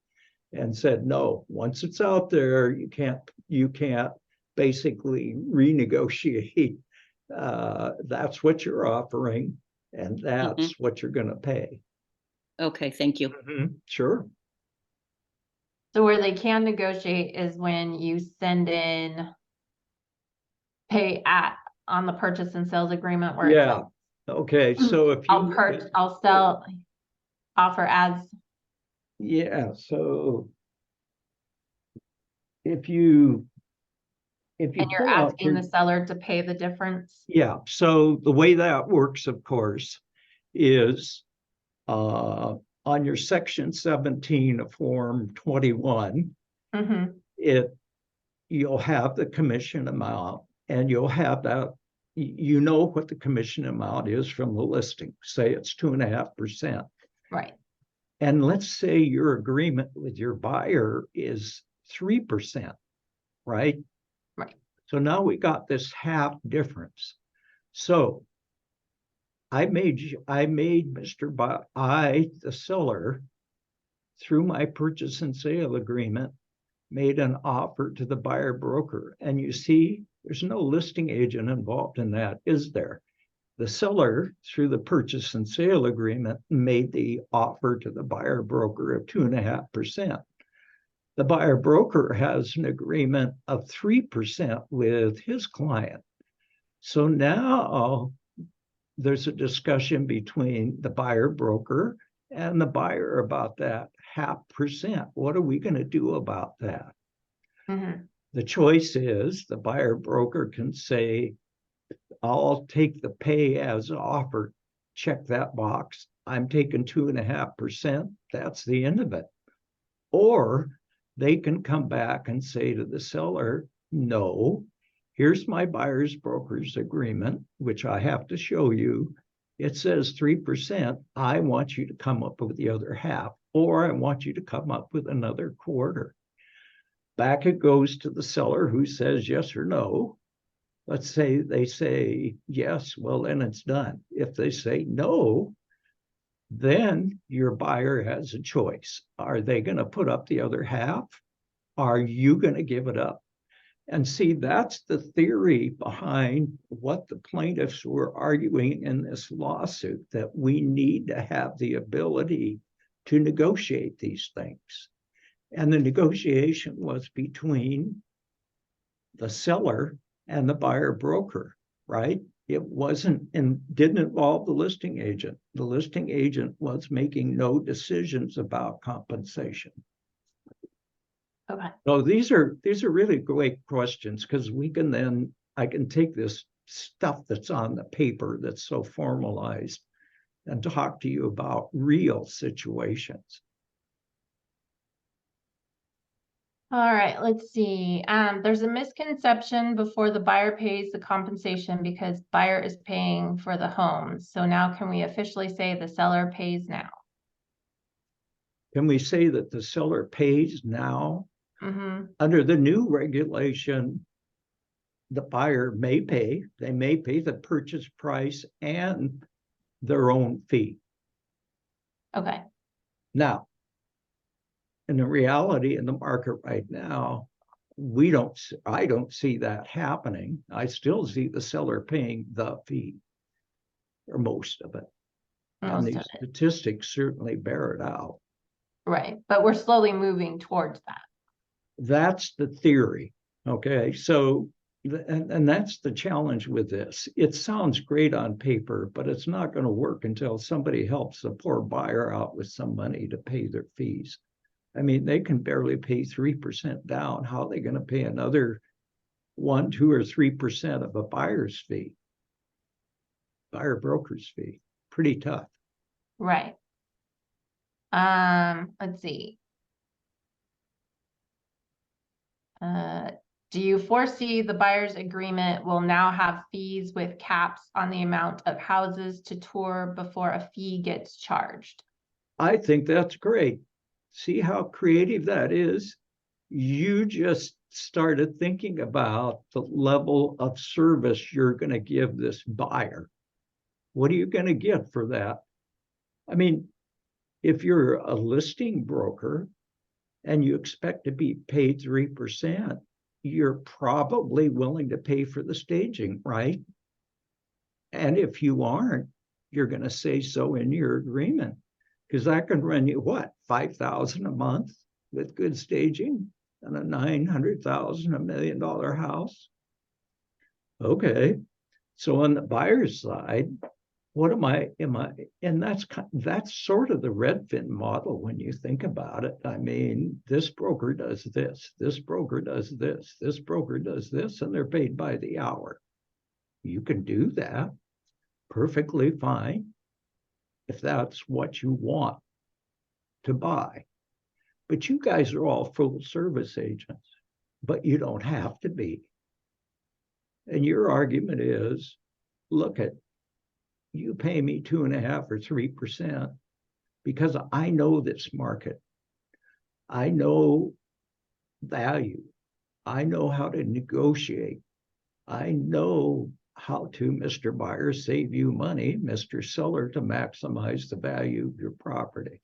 and said, no, once it's out there, you can't basically renegotiate. That's what you're offering, and that's what you're going to pay. Okay, thank you. Sure. So where they can negotiate is when you send in pay at on the purchase and sales agreement where it's Yeah. like, Okay. So if you I'll sell, offer as, yeah. So if you and you're pull out asking the seller to pay the difference. yeah. So the way that works, of course, is on your section 17 of form 21, you'll have the commission amount, and you'll have that, you know what the commission amount is from the listing. Say it's 2.5%. Right. And let's say your agreement with your buyer is 3%, right? Right. So now we got this half difference. So I made the seller, through my purchase and sale agreement, made an offer to the buyer broker. And you see, there's no listing agent involved in that, is there? The seller, through the purchase and sale agreement, made the offer to the buyer broker of 2.5%. The buyer broker has an agreement of 3% with his client. So now there's a discussion between the buyer broker and the buyer about that 0.5%. What are we going to do about that? The choice is the buyer broker can say, I'll take the pay as offered, check that box. I'm taking 2.5%. That's the end of it. Or they can come back and say to the seller, no, here's my buyer's broker's agreement, which I have to show you. It says 3%. I want you to come up with the other half, or I want you to come up with another quarter. Back it goes to the seller, who says yes or no. Let's say they say yes, well, then it's done. If they say no, then your buyer has a choice. Are they going to put up the other half? Are you going to give it up? And see, that's the theory behind what the plaintiffs were arguing in this lawsuit, that we need to have the ability to negotiate these things. And the negotiation was between the seller and the buyer broker, right? It wasn't and didn't involve the listing agent. The listing agent was making no decisions about compensation. Okay, So these are really great questions, because I can take this stuff that's on the paper that's so formalized and talk to you about real situations. all right, let's see. There's a misconception before the buyer pays the compensation because buyer is paying for the home. So now can we officially say the seller pays now? Can we say that the seller pays now? Mm-hmm. Under the new regulation, the buyer may pay, they may pay the purchase price and their own fee. Okay, Now, in the reality in the market right now, I don't see that happening. I still see the seller paying the fee, or most of it. And most these of it, statistics certainly bear it out. right, but we're slowly moving towards that. That's the theory. Okay, so and that's the challenge with this. It sounds great on paper, but it's not going to work until somebody helps the poor buyer out with some money to pay their fees. I mean, they can barely pay 3% down. How are they going to pay another 1, 2, or 3% of a buyer's fee? Buyer broker's fee. Pretty tough. Right. Let's see. Do you foresee the buyer's agreement will now have fees with caps on the amount of houses to tour before a fee gets charged? I think that's great. See how creative that is? You just started thinking about the level of service you're going to give this buyer. What are you going to get for that? I mean, if you're a listing broker and you expect to be paid 3%, you're probably willing to pay for the staging, right? And if you aren't, you're going to say so in your agreement, because that can run you what, $5,000 a month with good staging and a $900,000, $1 million house. Okay, so on the buyer's side, what am I, and that's sort of the Redfin model when you think about it. I mean, this broker does this, this broker does this, this broker does this, and they're paid by the hour. You can do that perfectly fine if that's what you want to buy. But you guys are all full service agents, but you don't have to be. And your argument is, look at, you pay me 2.5 or 3% because I know this market. I know value. I know how to negotiate. I know how to, Mr. Buyer, save you money, Mr. Seller, to maximize the value of your property.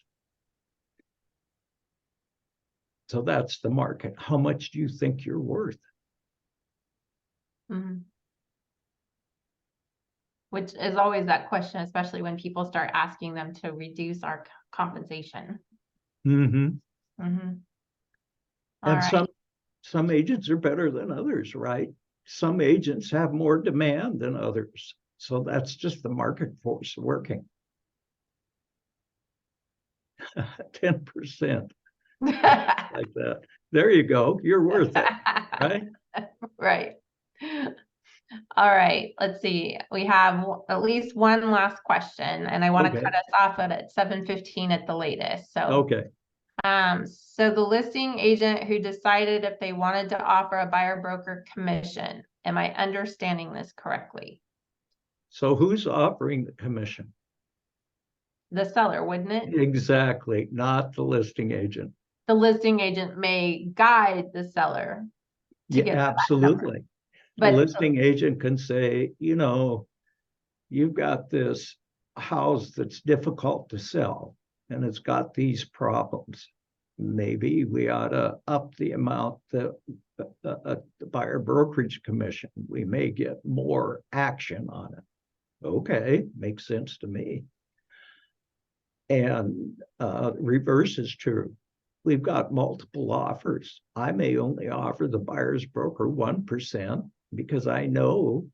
So that's the market. How much do you think you're worth? Mm-hmm. Which is always that question, especially when people start asking them to reduce our compensation. Mm-hmm. Mm-hmm. And right. some agents are better than others, right? Some agents have more demand than others. So that's just the market force working. 10%. Like that. There you go. You're worth it, right? Right. All right, let's see. We have at least one last question, and I want to Okay. cut us off at 7:15 at the latest. So, Okay. So the listing agent who decided if they wanted to offer a buyer broker commission, am I understanding this correctly? So who's offering the commission? The seller, wouldn't it? Exactly, not the listing agent. The listing agent may guide the seller to get Yeah, to that number. absolutely. The But listing agent can say, you know, you've got this house that's difficult to sell and it's got these problems. Maybe we ought to up the amount that the buyer brokerage commission. We may get more action on it. Okay, makes sense to me. And reverse is true. We've got multiple offers. I may only offer the buyer's broker 1% because I know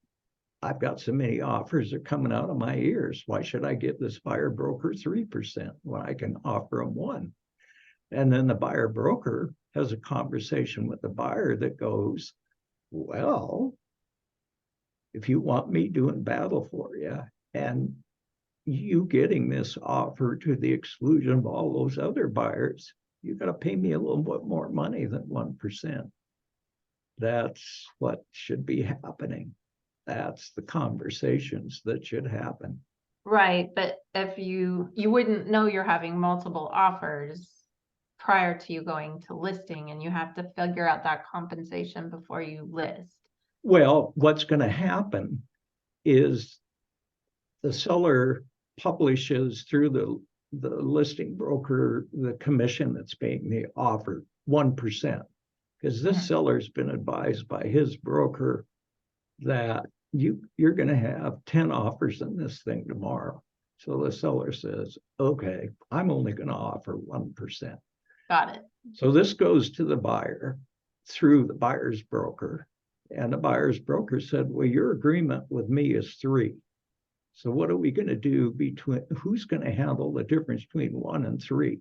I've got so many offers that are coming out of my ears. Why should I give this buyer broker 3% when I can offer them 1%? And then the buyer broker has a conversation with the buyer that goes, well, if you want me doing battle for you and you getting this offer to the exclusion of all those other buyers, you got to pay me a little bit more money than 1%. That's what should be happening. That's the conversations that should happen. Right, but if you wouldn't know you're having multiple offers prior to you going to listing, and you have to figure out that compensation before you list. Well, what's going to happen is the seller publishes through the listing broker the commission that's being the offer 1%, because this seller's been advised by his broker that you're going to have 10 offers in this thing tomorrow. So the seller says, okay, I'm only going to offer 1%. Got it. So this goes to the buyer through the buyer's broker, and the buyer's broker said, well, your agreement with me is 3. So what are we going to do between, who's going to handle the difference between 1 and 3?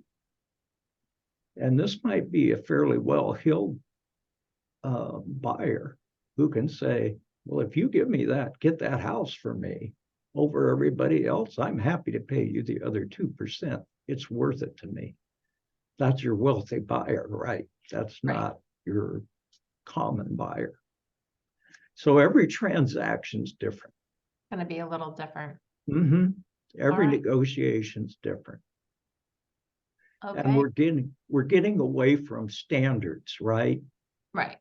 And this might be a fairly well-heeled buyer who can say, well, if you give me that, get that house for me over everybody else, I'm happy to pay you the other 2%. It's worth it to me. That's your wealthy buyer, right? That's not your common buyer. So every transaction's different. Gonna be a little different. Every right. negotiation's different. Okay. And we're getting away from standards, right? Right.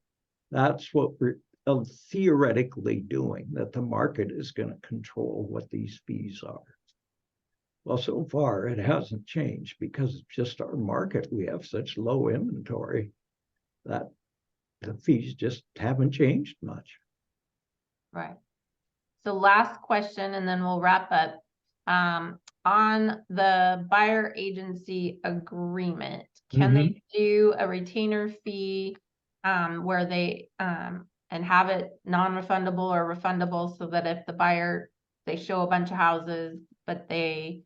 That's what we're theoretically doing, that the market is going to control what these fees are. Well, so far it hasn't changed because it's just our market. We have such low inventory that the fees just haven't changed much. Right. So last question, and then we'll wrap up. On the buyer agency agreement, can they do a retainer fee where they and have it non-refundable or refundable, so that if the buyer, they show a bunch of houses, but they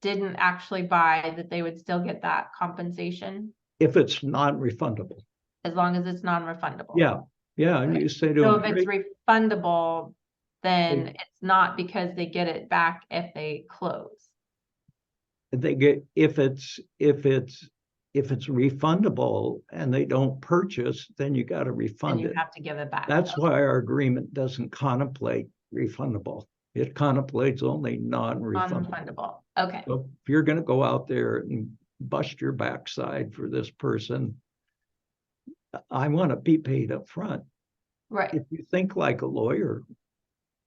didn't actually buy, that they would still get that compensation? If it's non-refundable. As long as it's non-refundable. Yeah. Yeah. And you say to So them, if it's refundable, then it's not because they get it back if they close. they get, if it's refundable and they don't purchase, then you got to Then refund you it. have to give it back. That's why our agreement doesn't contemplate refundable. It contemplates only non-refundable. Non-refundable. Okay. So if you're going to go out there and bust your backside for this person, I want to be paid up front. Right. If you think like a lawyer,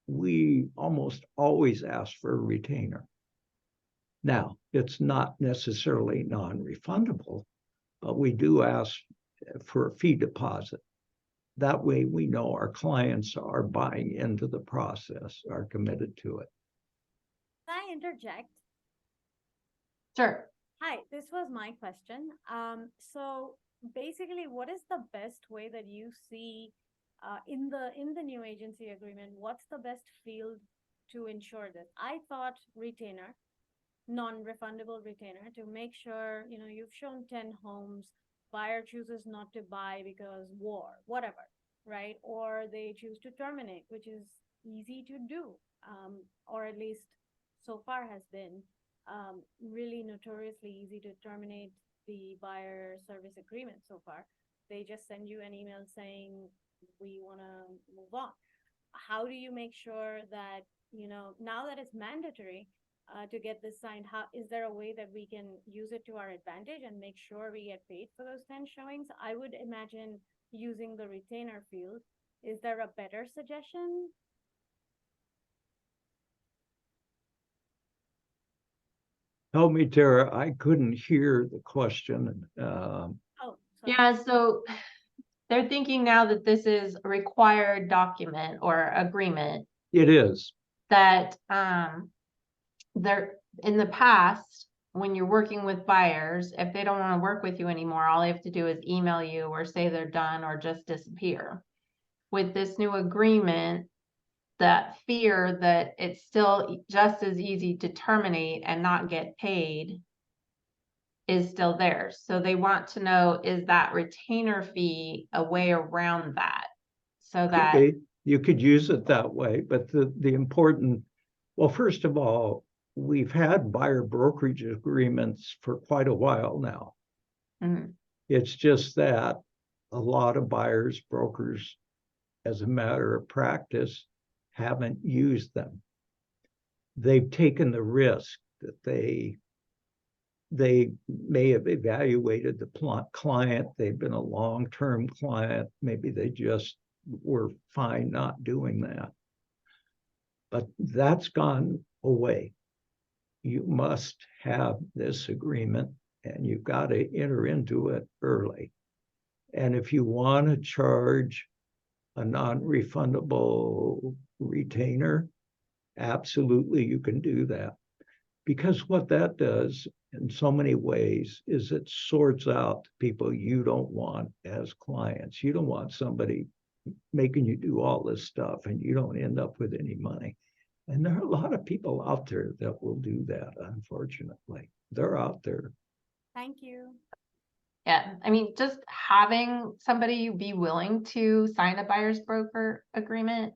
we almost always ask for a retainer. Now, it's not necessarily non-refundable, but we do ask for a fee deposit. That way we know our clients are buying into the process, are committed to it. Can I interject? Sure. Hi, this was my question. So basically, what is the best way that you see in the new agency agreement? What's the best field to ensure this? I thought retainer, non-refundable retainer, to make sure, you know, you've shown 10 homes, buyer chooses not to buy because war, whatever, right? Or they choose to terminate, which is easy to do, or at least so far has been really notoriously easy to terminate the buyer service agreement so far. They just send you an email saying, we want to move on. How do you make sure that, you know, now that it's mandatory to get this signed, how is there a way that we can use it to our advantage and make sure we get paid for those 10 showings? I would imagine using the retainer field. Is there a better suggestion? Help me, Tara, I couldn't hear the question. Oh, sorry. Yeah, so they're thinking now that this is a required document or agreement It is. that they're in the past, when you're working with buyers, if they don't want to work with you anymore, all they have to do is email you or say they're done or just disappear. With this new agreement, that fear that it's still just as easy to terminate and not get paid is still there. So they want to know, is that retainer fee a way around that? So Could that, be. You could use it that way, but the important, well, first of all, we've had buyer brokerage agreements for quite a while now. Mhm. It's just that a lot of buyers, brokers, as a matter of practice, haven't used them. They've taken the risk that they may have evaluated the client. They've been a long-term client. Maybe they just were fine not doing that. But that's gone away. You must have this agreement and you've got to enter into it early. And if you want to charge a non-refundable retainer, absolutely you can do that. Because what that does in so many ways is it sorts out people you don't want as clients. You don't want somebody making you do all this stuff and you don't end up with any money. And there are a lot of people out there that will do that, unfortunately. They're out there. Thank you. yeah, I mean, just having somebody be willing to sign a buyer's broker agreement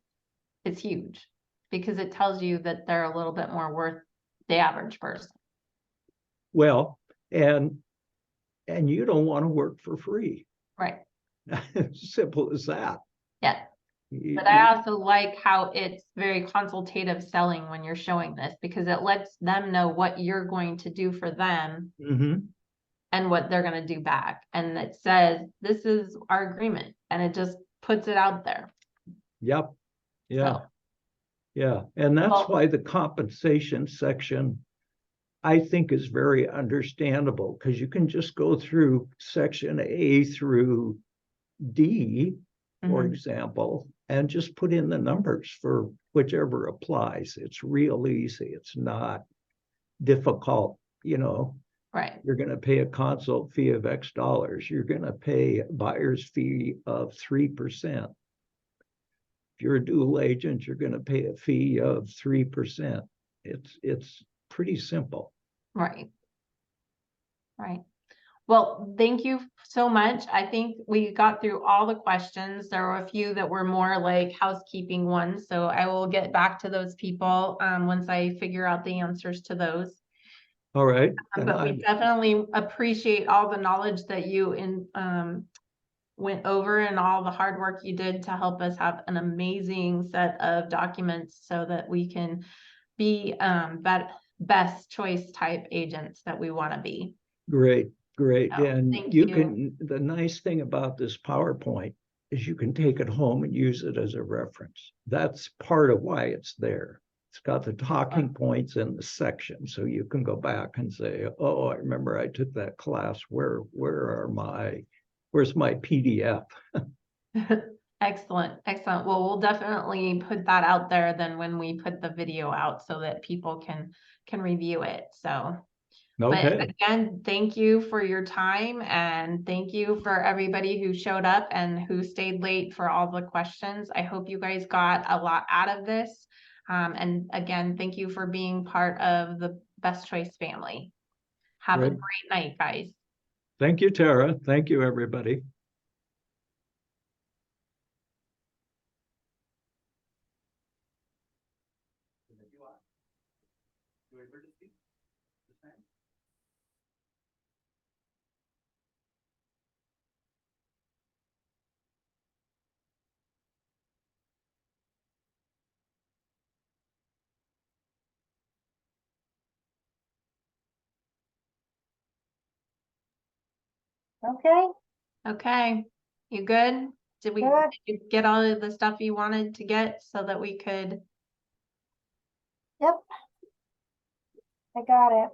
is huge, because it tells you that they're a little bit more worth the average person. Well, and you don't want to work for free. Right. Simple as that. Yeah. You- But I also like how it's very consultative selling when you're showing this, because it lets them know what you're going to do for them Mhm. and what they're going to do back. And it says, this is our agreement, and it just puts it out there. Yep. Yeah. So, Yeah. And that's Well- why the compensation section, I think, is very understandable, because you can just go through section A through D, for mhm, example, and just put in the numbers for whichever applies. It's real easy. It's not difficult. You know, right, you're going to pay a consult fee of X dollars. You're going to pay a buyer's fee of 3%. If you're a dual agent, you're going to pay a fee of 3%. It's pretty simple. right. Right. Well, thank you so much. I think we got through all the questions. There were a few that were more like housekeeping ones, so I will get back to those people once I figure out the answers to those. All right. And But we I'm, definitely appreciate all the knowledge that you went over, and all the hard work you did to help us have an amazing set of documents so that we can be best choice type agents that we want to be. great. Great. So, And thank you you. can, the nice thing about this PowerPoint is you can take it home and use it as a reference. That's part of why it's there. It's got the talking points in the section, so you can go back and say, oh, I remember I took that class. Where's my PDF? Excellent, excellent. Well, we'll definitely put that out there then when we put the video out, so that people can review it. So, but Okay, again, thank you for your time, and thank you for everybody who showed up and who stayed late for all the questions. I hope you guys got a lot out of this. And again, thank you for being part of the Best Choice family. Have a Great. great night, guys. Thank you, Tara. Thank you, everybody. Okay, Okay, you good? Did Good. you get all of the stuff you wanted to get so that we could? yep. I got it.